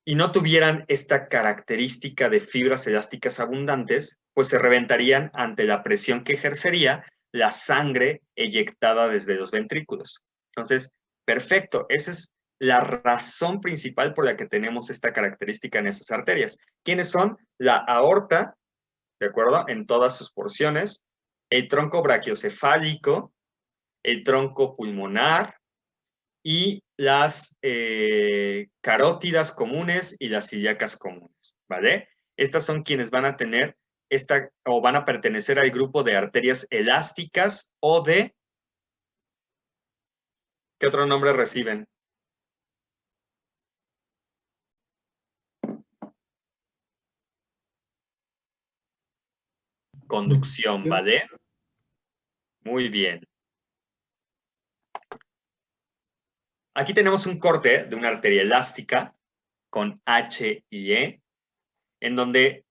y no tuvieran esta característica de fibras elásticas abundantes, pues se reventarían ante la presión que ejercería la sangre eyectada desde los ventrículos. Entonces, perfecto, esa es la razón principal por la que tenemos esta característica en esas arterias. ¿Quiénes son? La aorta, ¿de acuerdo? En todas sus porciones, el tronco brachiocefálico, el tronco pulmonar, y las carótidas comunes y las ilíacas comunes, ¿vale? Estas son quienes van a tener o van a pertenecer al grupo de arterias elásticas o de... ¿Qué otro nombre reciben? Conducción, ¿vale? Muy bien. Aquí tenemos un corte de una arteria elástica con H y E. en donde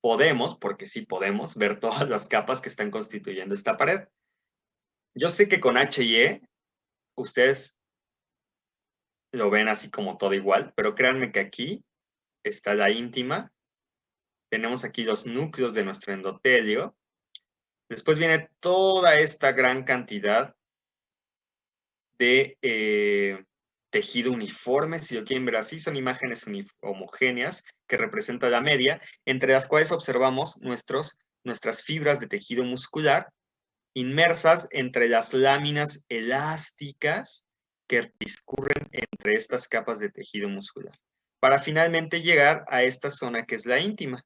podemos, porque sí podemos, ver todas las capas que están constituyendo esta pared. Yo sé que con H y E ustedes lo ven así como todo igual, pero créanme que aquí está la íntima. Tenemos aquí los núcleos de nuestro endotelio. Después viene toda esta gran cantidad de tejido uniforme, si lo quieren ver así, son imágenes homogéneas que representan la media, entre las cuales observamos nuestras fibras de tejido muscular inmersas entre las láminas elásticas que discurren entre estas capas de tejido muscular, para finalmente llegar a esta zona que es la íntima,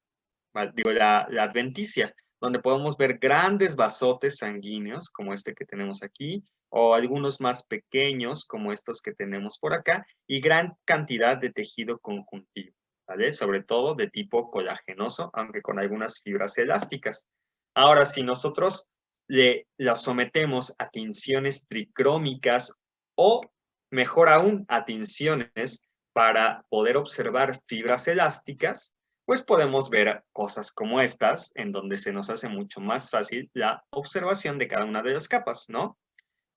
digo, la adventicia, donde podemos ver grandes vasotes sanguíneos, como este que tenemos aquí, o algunos más pequeños, como estos que tenemos por acá, y gran cantidad de tejido conjuntivo, ¿vale? Sobre todo de tipo colagenoso, aunque con algunas fibras elásticas. Ahora, si nosotros las sometemos a tinciones tricrómicas o, mejor aún, a tinciones para poder observar fibras elásticas, pues podemos ver cosas como estas, en donde se nos hace mucho más fácil la observación de cada una de las capas, ¿no?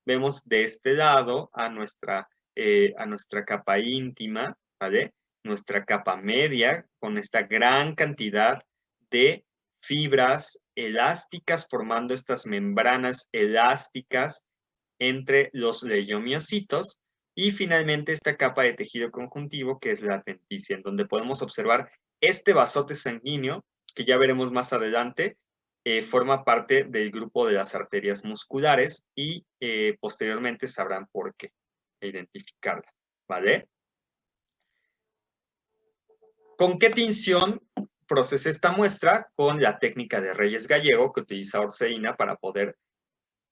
Vemos de este lado a nuestra capa íntima, ¿vale? Nuestra capa media, con esta gran cantidad de fibras elásticas formando estas membranas elásticas entre los leiomiocitos, y finalmente esta capa de tejido conjuntivo que es la adventicia, en donde podemos observar este vasote sanguíneo, que ya veremos más adelante, forma parte del grupo de las arterias musculares y posteriormente sabrán por qué identificarla, ¿vale? ¿Con qué tinción procesé esta muestra? Con la técnica de Reyes Gallego, que utiliza Orseína para poder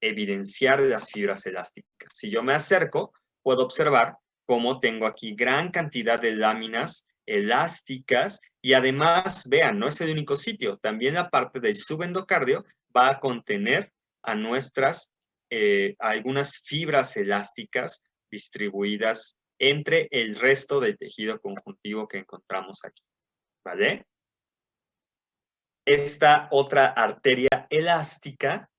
evidenciar las fibras elásticas. Si yo me acerco, puedo observar cómo tengo aquí gran cantidad de láminas elásticas y además, vean, no es el único sitio, también la parte del subendocardio va a contener a algunas fibras elásticas distribuidas entre el resto del tejido conjuntivo que encontramos aquí, ¿vale? Esta otra arteria elástica,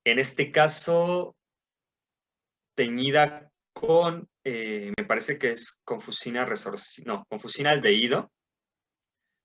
en este caso teñida con, me parece que es confusina confusina aldehído,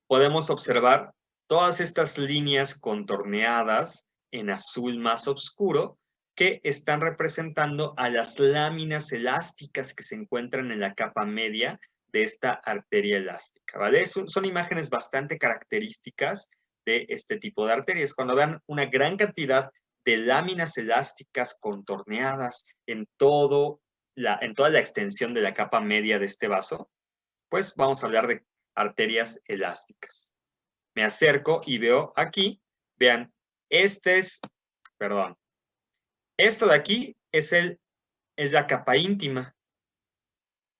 podemos observar todas estas líneas contorneadas en azul más oscuro que están representando a las láminas elásticas que se encuentran en la capa media de esta arteria elástica, ¿vale? Son imágenes bastante características de este tipo de arterias. Cuando vean una gran cantidad de láminas elásticas contorneadas en toda la extensión de la capa media de este vaso, pues vamos a hablar de arterias elásticas. Me acerco y veo aquí, vean, esto de aquí es la capa íntima,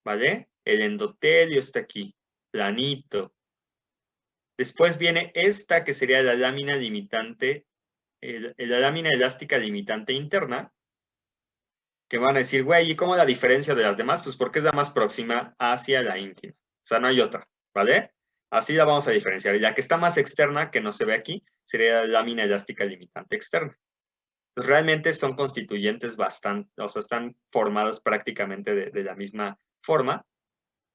¿vale? El endotelio está aquí, planito. Después viene esta que sería la lámina limitante, la lámina elástica limitante interna, que van a decir, güey, ¿y cómo la diferencia de las demás? Pues porque es la más próxima hacia la íntima. O sea, no hay otra, ¿vale? Así la vamos a diferenciar. Y la que está más externa, que no se ve aquí, sería la lámina elástica limitante externa. Entonces, realmente son constituyentes bastante, o sea, están formadas prácticamente de la misma forma.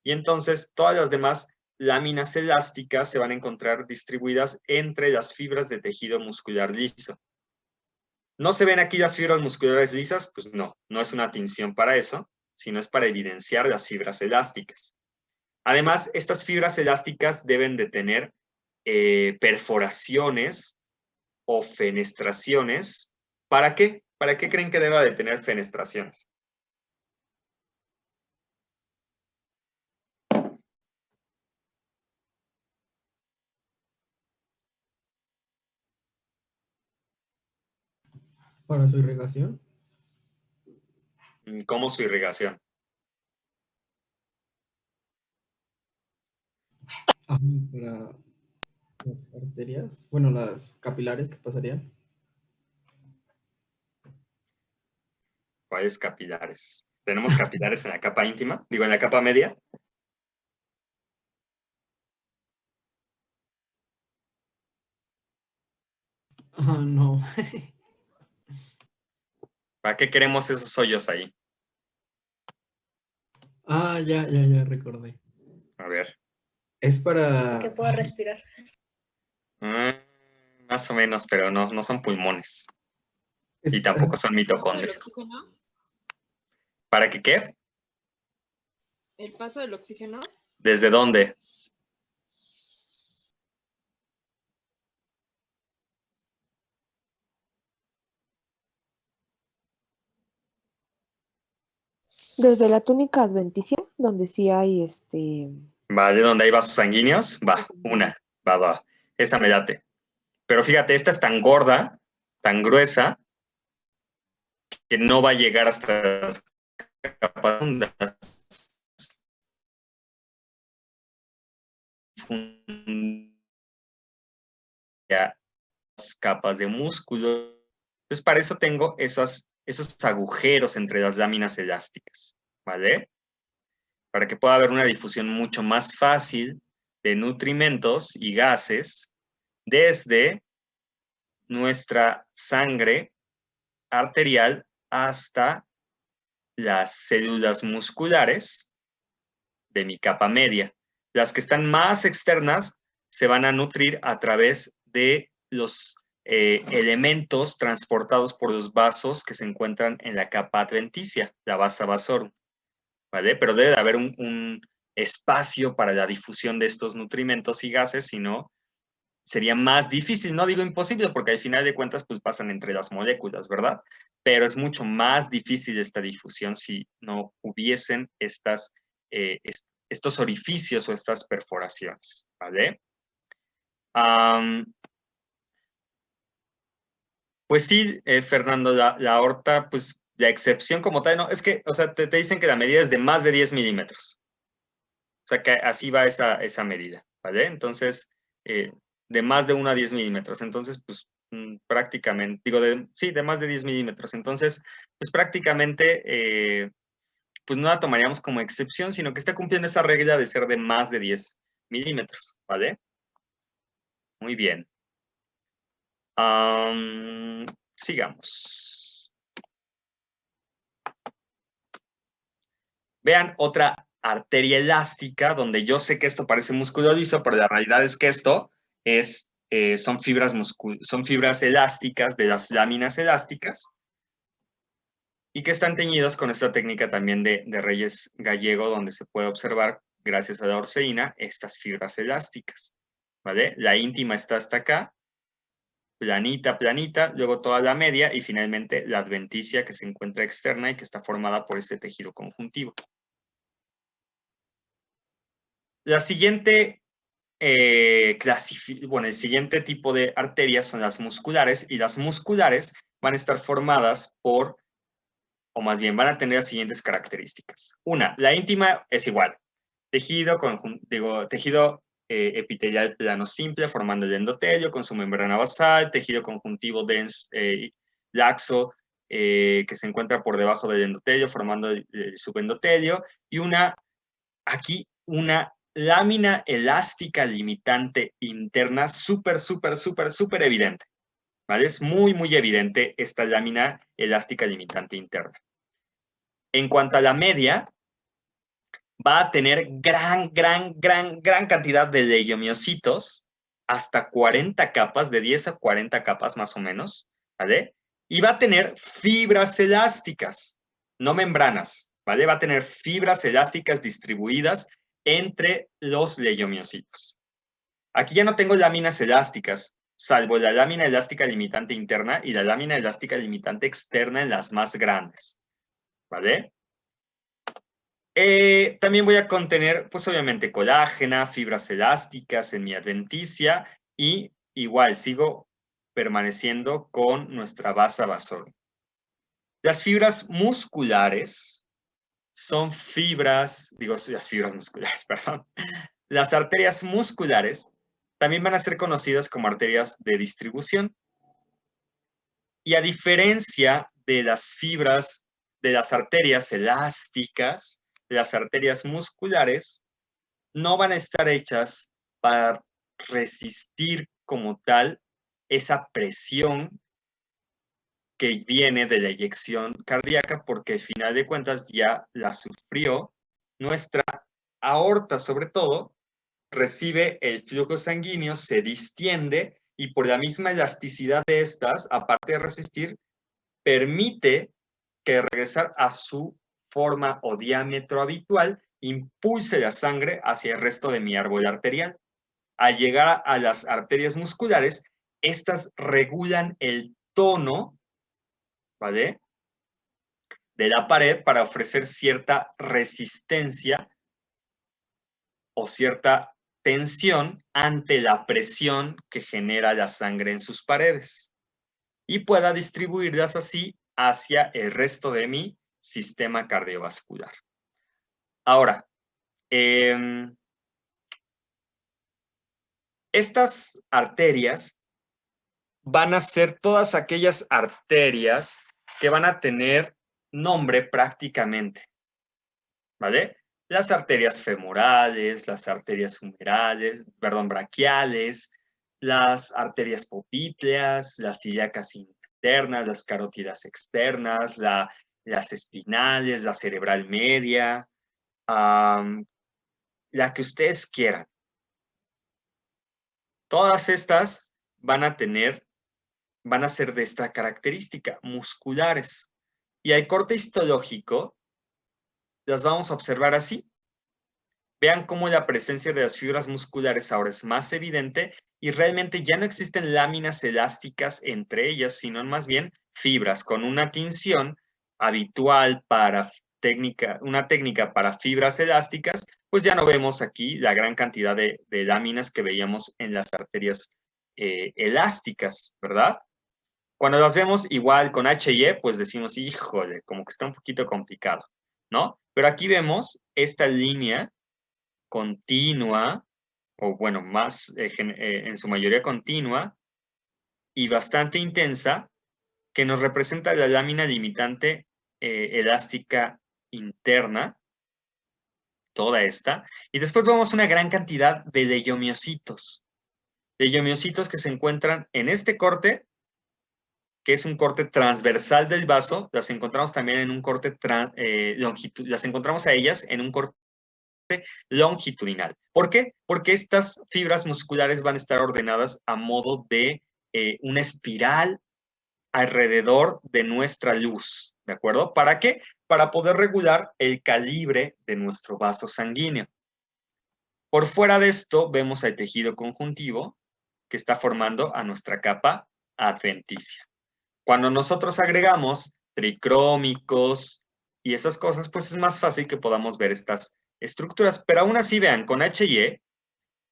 Y entonces, todas las demás láminas elásticas se van a encontrar distribuidas entre las fibras de tejido muscular liso. ¿No se ven aquí las fibras musculares lisas? Pues no es una tinción para eso, sino es para evidenciar las fibras elásticas. Además, estas fibras elásticas deben de tener perforaciones o fenestraciones. ¿Para qué? ¿Para qué creen que deba de tener fenestraciones? Para su irrigación. ¿Cómo su irrigación? Ajá, para las arterias, bueno, las capilares, ¿qué pasarían? ¿Cuáles capilares? ¿Tenemos capilares en la capa íntima? Digo, en la capa media. Ah, no. ¿Para qué queremos esos hoyos ahí? Ah, ya recordé. A ver. Es para... Que pueda respirar. Más o menos, pero no son pulmones. Y Es, tampoco son ¿El paso del mitocondrias. oxígeno? ¿Para qué qué? ¿El paso del oxígeno? ¿Desde dónde? Desde la túnica adventicia, donde sí hay ¿Vale? ¿Dónde hay vasos sanguíneos? Va, una. Va. Esa me late. Pero fíjate, esta es tan gorda, tan gruesa, que no va a llegar hasta las capas fundas. Capas de músculo. Entonces, para eso tengo esos agujeros entre las láminas elásticas, ¿vale? Para que pueda haber una difusión mucho más fácil de nutrimentos y gases desde nuestra sangre arterial hasta las células musculares de mi capa media. Las que están más externas se van a nutrir a través de los elementos transportados por los vasos que se encuentran en la capa adventicia, la vasa vasorum, ¿vale? Pero debe de haber un espacio para la difusión de estos nutrimentos y gases, si no, sería más difícil, no digo imposible, porque al final de cuentas pues pasan entre las moléculas, ¿verdad? Pero es mucho más difícil esta difusión si no hubiesen estos orificios o estas perforaciones, ¿vale? Pues sí, Fernando, la aorta, pues la excepción como tal, no, es que, o sea, te dicen que la medida es de más de 10 milímetros. O sea, que así va esa medida, ¿vale? Entonces, de más de 1 a 10 milímetros. Entonces, pues prácticamente, digo, sí, de más de 10 milímetros. Entonces, pues prácticamente, pues no la tomaríamos como excepción, sino que está cumpliendo esa regla de ser de más de 10 milímetros, ¿vale? Muy bien. Sigamos. Vean otra arteria elástica, donde yo sé que esto parece músculo liso, pero la realidad es que esto son fibras elásticas de las láminas elásticas y que están teñidos con esta técnica también de Reyes Gallego, donde se puede observar, gracias a la orceína, estas fibras elásticas, ¿vale? La íntima está hasta acá, planita, luego toda la media y finalmente la adventicia que se encuentra externa y que está formada por este tejido conjuntivo. La siguiente el siguiente tipo de arterias son las musculares y las musculares van a estar formadas por, o más bien van a tener las siguientes características. Una, la íntima es igual, tejido epitelial plano simple formando el endotelio con su membrana basal, tejido conjuntivo denso, laxo, que se encuentra por debajo del endotelio formando el subendotelio y una lámina elástica limitante interna súper evidente, ¿vale? Es muy evidente esta lámina elástica limitante interna. En cuanto a la media, va a tener gran cantidad de leiomiocitos, hasta 40 capas, de 10 a 40 capas más o menos, ¿vale? Y va a tener fibras elásticas, no membranas, ¿vale? Va a tener fibras elásticas distribuidas entre los leiomiocitos. Aquí ya no tengo láminas elásticas, salvo la lámina elástica limitante interna y la lámina elástica limitante externa en las más grandes, ¿vale? También voy a contener, pues obviamente, colágena, fibras elásticas en mi adventicia y igual sigo permaneciendo con nuestra basa vasorum. Las fibras musculares son las fibras musculares, perdón. Las arterias musculares también van a ser conocidas como arterias de distribución. Y a diferencia de las fibras, de las arterias elásticas, las arterias musculares no van a estar hechas para resistir como tal esa presión que viene de la eyección cardíaca, porque al final de cuentas ya la sufrió. Nuestra aorta, sobre todo, recibe el flujo sanguíneo, se distiende y por la misma elasticidad de estas, aparte de resistir, permite que regresar a su forma o diámetro habitual impulse la sangre hacia el resto de mi árbol arterial. Al llegar a las arterias musculares, estas regulan el tono, ¿vale?, de la pared para ofrecer cierta resistencia o cierta tensión ante la presión que genera la sangre en sus paredes y pueda distribuirlas así hacia el resto de mi sistema cardiovascular. Ahora, estas arterias van a ser todas aquellas arterias que van a tener nombre prácticamente, ¿vale? Las arterias femorales, las arterias humerales, perdón, braquiales, las arterias popítleas, las ilíacas internas, las carótidas externas, las espinales, la cerebral media, la que ustedes quieran. Todas estas van a ser de esta característica, musculares. Y al corte histológico las vamos a observar así. Vean cómo la presencia de las fibras musculares ahora es más evidente y realmente ya no existen láminas elásticas entre ellas, sino más bien fibras con una tinción habitual para una técnica para fibras elásticas, pues ya no vemos aquí la gran cantidad de láminas que veíamos en las arterias elásticas, ¿verdad? Cuando las vemos igual con H&E, pues decimos, híjole, como que está un poquito complicado, ¿no? Pero aquí vemos esta línea continua, o bueno, más en su mayoría continua y bastante intensa, que nos representa la lámina limitante elástica interna, toda esta, y después vemos una gran cantidad de leiomiocitos que se encuentran en este corte, que es un corte transversal del vaso. Las encontramos también en un corte las encontramos a ellas en un corte longitudinal. ¿Por qué? Porque estas fibras musculares van a estar ordenadas a modo de una espiral alrededor de nuestra luz, ¿de acuerdo? ¿Para qué? Para poder regular el calibre de nuestro vaso sanguíneo. Por fuera de esto vemos el tejido conjuntivo que está formando a nuestra capa adventicia. Cuando nosotros agregamos tricrómicos y esas cosas, pues es más fácil que podamos ver estas estructuras. Pero aún así, vean, con H&E,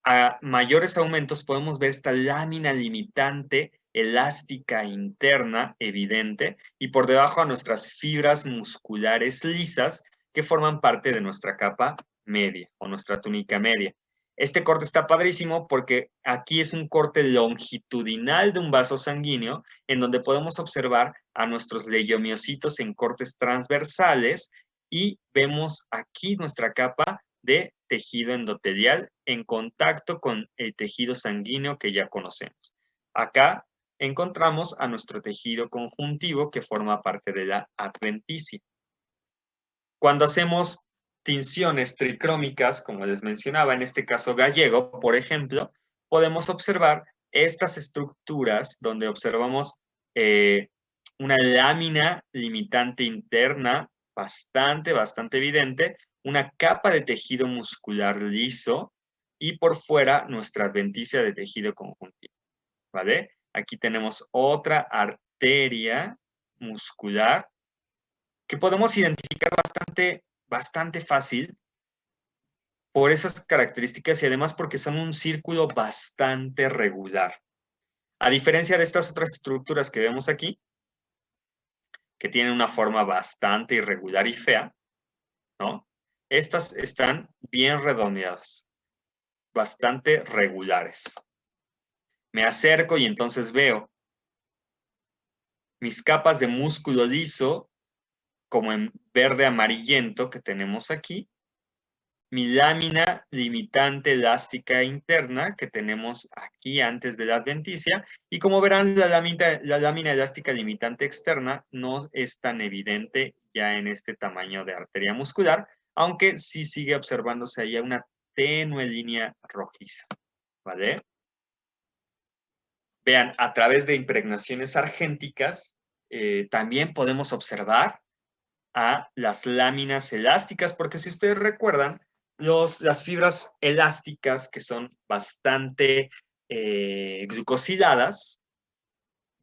a mayores aumentos podemos ver esta lámina limitante elástica interna evidente y por debajo a nuestras fibras musculares lisas que forman parte de nuestra capa media o nuestra túnica media. Este corte está padrísimo porque aquí es un corte longitudinal de un vaso sanguíneo en donde podemos observar a nuestros leiomiocitos en cortes transversales y vemos aquí nuestra capa de tejido endotelial en contacto con el tejido sanguíneo que ya conocemos. Acá encontramos a nuestro tejido conjuntivo que forma parte de la adventicia. Cuando hacemos tinciones tricrómicas, como les mencionaba, en este caso gallego, por ejemplo, podemos observar estas estructuras donde observamos una lámina limitante interna bastante evidente, una capa de tejido muscular liso y por fuera nuestra adventicia de tejido conjuntivo, ¿vale? Aquí tenemos otra arteria muscular que podemos identificar bastante fácil por esas características y además porque son un círculo bastante regular. A diferencia de estas otras estructuras que vemos aquí, que tienen una forma bastante irregular y fea, ¿no? Estas están bien redondeadas, bastante regulares. Me acerco y entonces veo mis capas de músculo liso, como en verde amarillento que tenemos aquí, mi lámina limitante elástica interna que tenemos aquí antes de la adventicia. Y como verán, la lámina elástica limitante externa no es tan evidente ya en este tamaño de arteria muscular, aunque sí sigue observándose ahí una tenue línea rojiza, ¿vale? Vean, a través de impregnaciones argénticas también podemos observar a las láminas elásticas, porque si ustedes recuerdan, las fibras elásticas que son bastante glucosiladas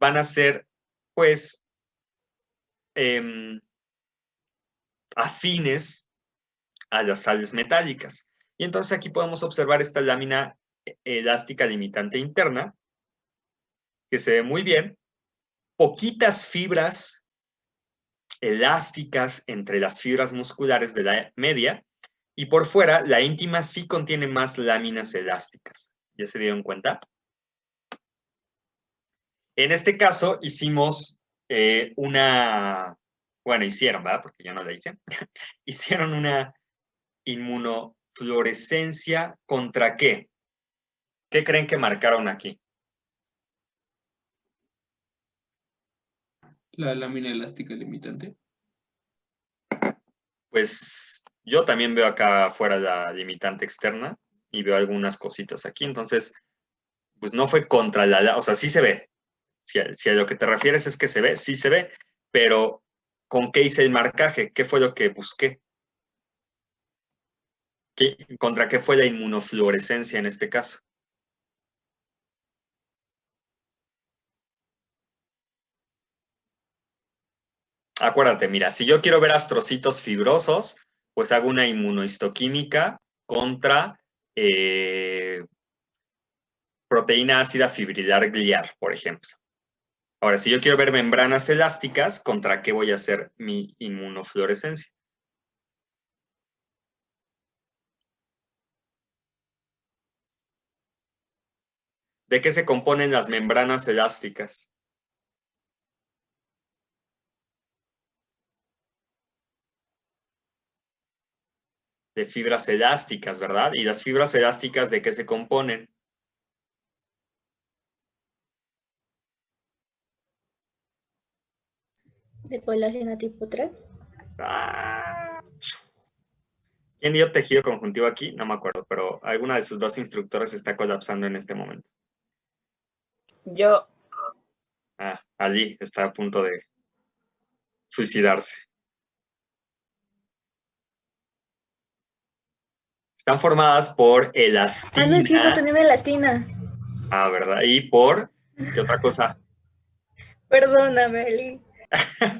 van a ser, pues, afines a las sales metálicas. Y entonces aquí podemos observar esta lámina elástica limitante interna, que se ve muy bien, poquitas fibras elásticas entre las fibras musculares de la media, y por fuera la íntima sí contiene más láminas elásticas. ¿Ya se dieron cuenta? En este caso hicimos hicieron, ¿verdad? Porque yo no la hice. Hicieron una inmunofluorescencia ¿contra qué? ¿Qué creen que marcaron aquí? La lámina elástica limitante. Pues yo también veo acá afuera la limitante externa y veo algunas cositas aquí, entonces, pues no fue contra o sea, sí se ve. Si a lo que te refieres es que se ve, sí se ve, pero ¿con qué hice el marcaje? ¿Qué fue lo que busqué? ¿Contra qué fue la inmunofluorescencia en este caso? Acuérdate, mira, si yo quiero ver astrocitos fibrosos, pues hago una inmunohistoquímica contra proteína ácida fibrilar glial, por ejemplo. Ahora, si yo quiero ver membranas elásticas, ¿contra qué voy a hacer mi inmunofluorescencia? ¿De qué se componen las membranas elásticas? De fibras elásticas, ¿verdad? ¿Y las fibras elásticas de qué se componen? De colágeno tipo 3. Ah. ¿Quién dio tejido conjuntivo aquí? No me acuerdo, pero alguna de sus dos instructores está colapsando en este momento. Yo. Ali está a punto de suicidarse. Están formadas por elastina. Ah, no es cierto, tenía una elastina. ¿Verdad? Y por, ¿qué otra cosa? Perdóname, Eli.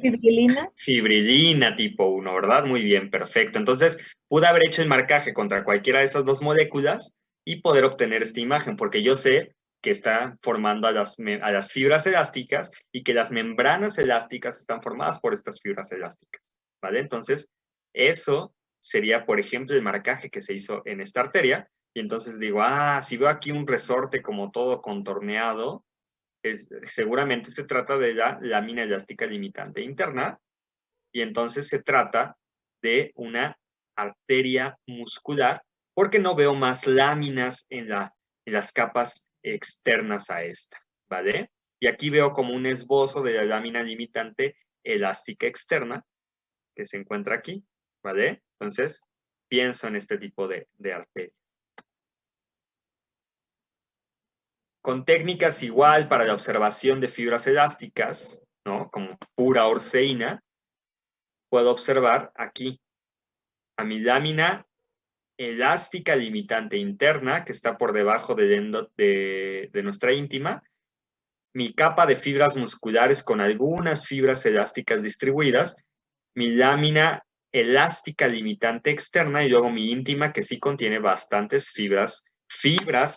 Fibrilina. Fibrilina tipo 1, ¿verdad? Muy bien, perfecto. Entonces, pude haber hecho el marcaje contra cualquiera de esas dos moléculas y poder obtener esta imagen, porque yo sé que está formando a las fibras elásticas y que las membranas elásticas están formadas por estas fibras elásticas, ¿vale? Entonces, eso sería, por ejemplo, el marcaje que se hizo en esta arteria. Y entonces digo, si veo aquí un resorte como todo contorneado, seguramente se trata de la lámina elástica limitante interna, y entonces se trata de una arteria muscular, porque no veo más láminas en las capas externas a esta, ¿vale? Y aquí veo como un esbozo de la lámina limitante elástica externa que se encuentra aquí, ¿vale? Entonces, pienso en este tipo de arterias. Con técnicas igual para la observación de fibras elásticas, ¿no? Como pura orseína, puedo observar aquí a mi lámina elástica limitante interna, que está por debajo de nuestra íntima, mi capa de fibras musculares con algunas fibras elásticas distribuidas, mi lámina elástica limitante externa y luego mi íntima, que sí contiene bastantes fibras,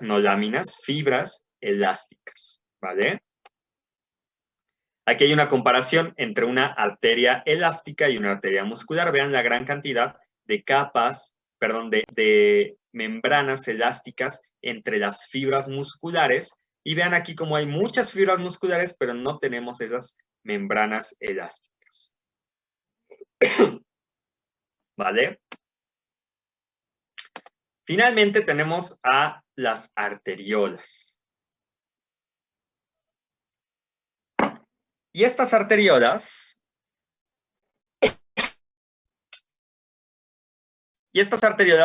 no láminas, fibras elásticas, ¿vale? Aquí hay una comparación entre una arteria elástica y una arteria muscular. Vean la gran cantidad de capas, de membranas elásticas entre las fibras musculares. Y vean aquí como hay muchas fibras musculares, pero no tenemos esas membranas elásticas. ¿Vale? Finalmente tenemos a las arteriolas. Y estas arteriolas,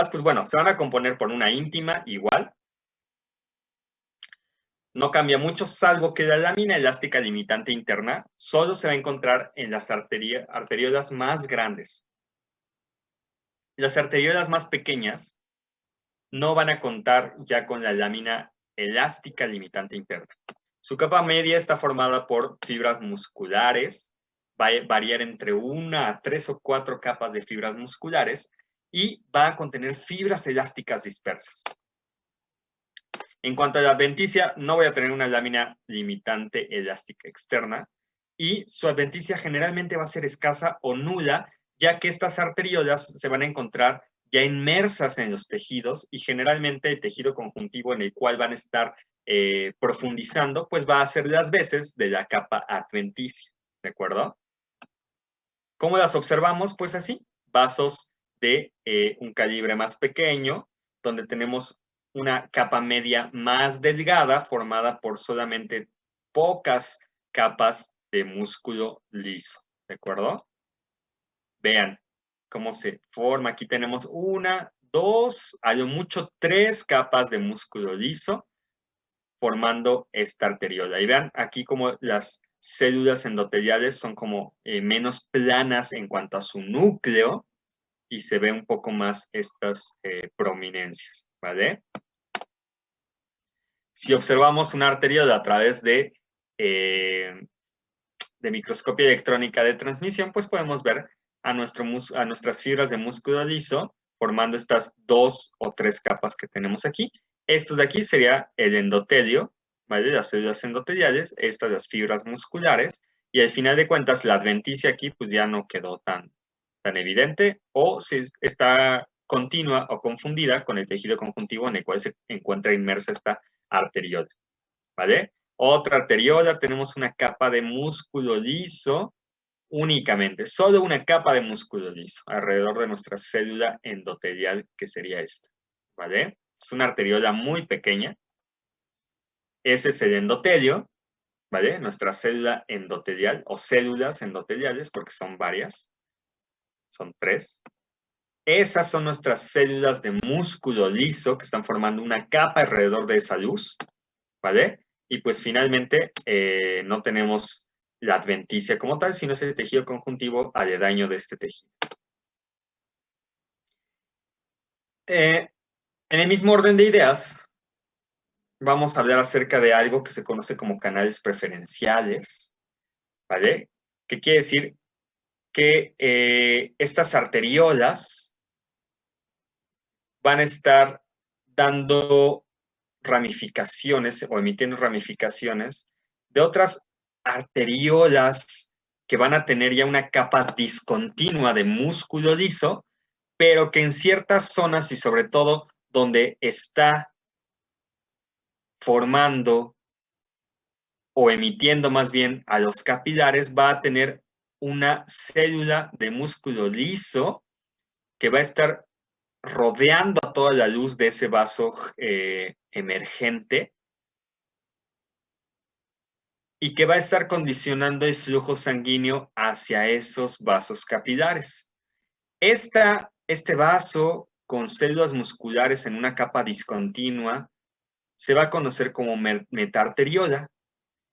pues bueno, se van a componer por una íntima igual. No cambia mucho, salvo que la lámina elástica limitante interna solo se va a encontrar en las arteriolas más grandes. Las arteriolas más pequeñas no van a contar ya con la lámina elástica limitante interna. Su capa media está formada por fibras musculares, va a variar entre 1 a 3 o 4 capas de fibras musculares y va a contener fibras elásticas dispersas. En cuanto a la adventicia, no voy a tener una lámina limitante elástica externa y su adventicia generalmente va a ser escasa o nula, ya que estas arteriolas se van a encontrar ya inmersas en los tejidos y generalmente el tejido conjuntivo en el cual van a estar profundizando, pues va a ser las veces de la capa adventicia, ¿de acuerdo? ¿Cómo las observamos? Pues así, vasos de un calibre más pequeño, donde tenemos una capa media más delgada formada por solamente pocas capas de músculo liso, ¿de acuerdo? Vean cómo se forma. Aquí tenemos 1, 2, a lo mucho 3 capas de músculo liso formando esta arteriola. Y vean aquí como las células endoteliales son como menos planas en cuanto a su núcleo y se ve un poco más estas prominencias, ¿vale? Si observamos una arteriola a través de microscopia electrónica de transmisión, pues podemos ver a nuestras fibras de músculo liso formando estas 2 o 3 capas que tenemos aquí. Estos de aquí sería el endotelio, ¿vale? Las células endoteliales, estas las fibras musculares, y al final de cuentas la adventicia aquí pues ya no quedó tan evidente, o si está continua o confundida con el tejido conjuntivo en el cual se encuentra inmersa esta arteriola, ¿vale? Otra arteriola, tenemos una capa de músculo liso únicamente, solo una capa de músculo liso alrededor de nuestra célula endotelial, que sería esta, ¿vale? Es una arteriola muy pequeña. Ese es el endotelio, ¿vale? Nuestra célula endotelial o células endoteliales, porque son varias, son 3. Esas son nuestras células de músculo liso que están formando una capa alrededor de esa luz, ¿vale? Y pues finalmente no tenemos la adventicia como tal, sino es el tejido conjuntivo aledaño de este tejido. En el mismo orden de ideas, vamos a hablar acerca de algo que se conoce como canales preferenciales, ¿vale? ¿Qué quiere decir? Que estas arteriolas van a estar dando ramificaciones o emitiendo ramificaciones de otras arteriolas que van a tener ya una capa discontinua de músculo liso, pero que en ciertas zonas y sobre todo donde está formando o emitiendo más bien a los capilares, va a tener una célula de músculo liso que va a estar rodeando a toda la luz de ese vaso emergente y que va a estar condicionando el flujo sanguíneo hacia esos vasos capilares. Este vaso con células musculares en una capa discontinua se va a conocer como metaarteriola.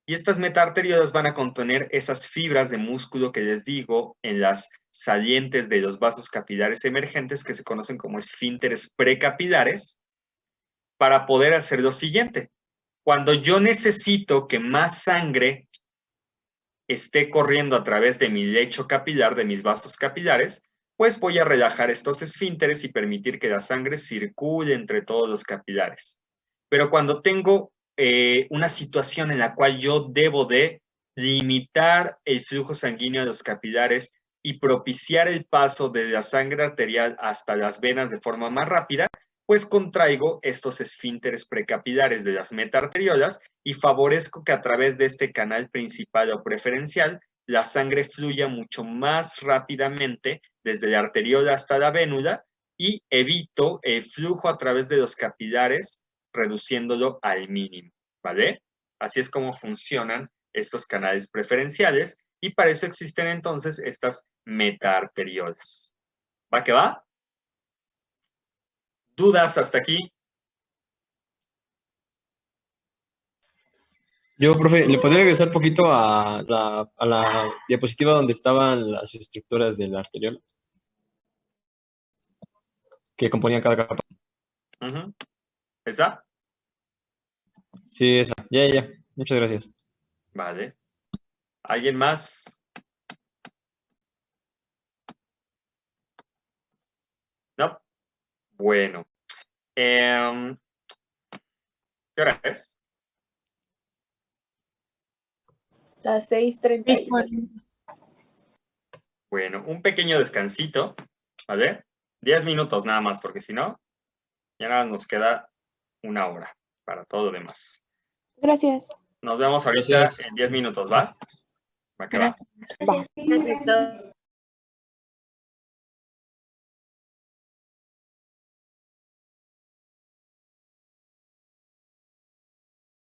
Y estas metaarteriolas van a contener esas fibras de músculo que les digo en las salientes de los vasos capilares emergentes que se conocen como esfínteres precapilares para poder hacer lo siguiente. Cuando yo necesito que más sangre esté corriendo a través de mi lecho capilar, de mis vasos capilares, pues voy a relajar estos esfínteres y permitir que la sangre circule entre todos los capilares. Pero cuando tengo una situación en la cual yo debo de limitar el flujo sanguíneo a los capilares y propiciar el paso de la sangre arterial hasta las venas de forma más rápida, pues contraigo estos esfínteres precapilares de las metaarteriolas y favorezco que a través de este canal principal o preferencial la sangre fluya mucho más rápidamente desde la arteriola hasta la vénula y evito el flujo a través de los capilares, reduciéndolo al mínimo, ¿vale? Así es como funcionan estos canales preferenciales y para eso existen entonces estas metaarteriolas. ¿Va que va? ¿Dudas hasta aquí? Yo, profe, ¿le podría regresar un poquito a la diapositiva donde estaban las estructuras del arteriol que componían cada capa? Ujú. ¿Esa? Sí, esa. Ya. Muchas gracias. Vale. ¿Alguien más? ¿No? Bueno. ¿Qué hora es? Las 6:31. Bueno, un pequeño descansito, ¿vale? 10 minutos nada más, porque si no, ya nada nos queda 1 hora para todo lo demás. Gracias. Nos vemos ahorita Gracias. en 10 minutos, ¿va? Va que va. Gracias. Perfecto.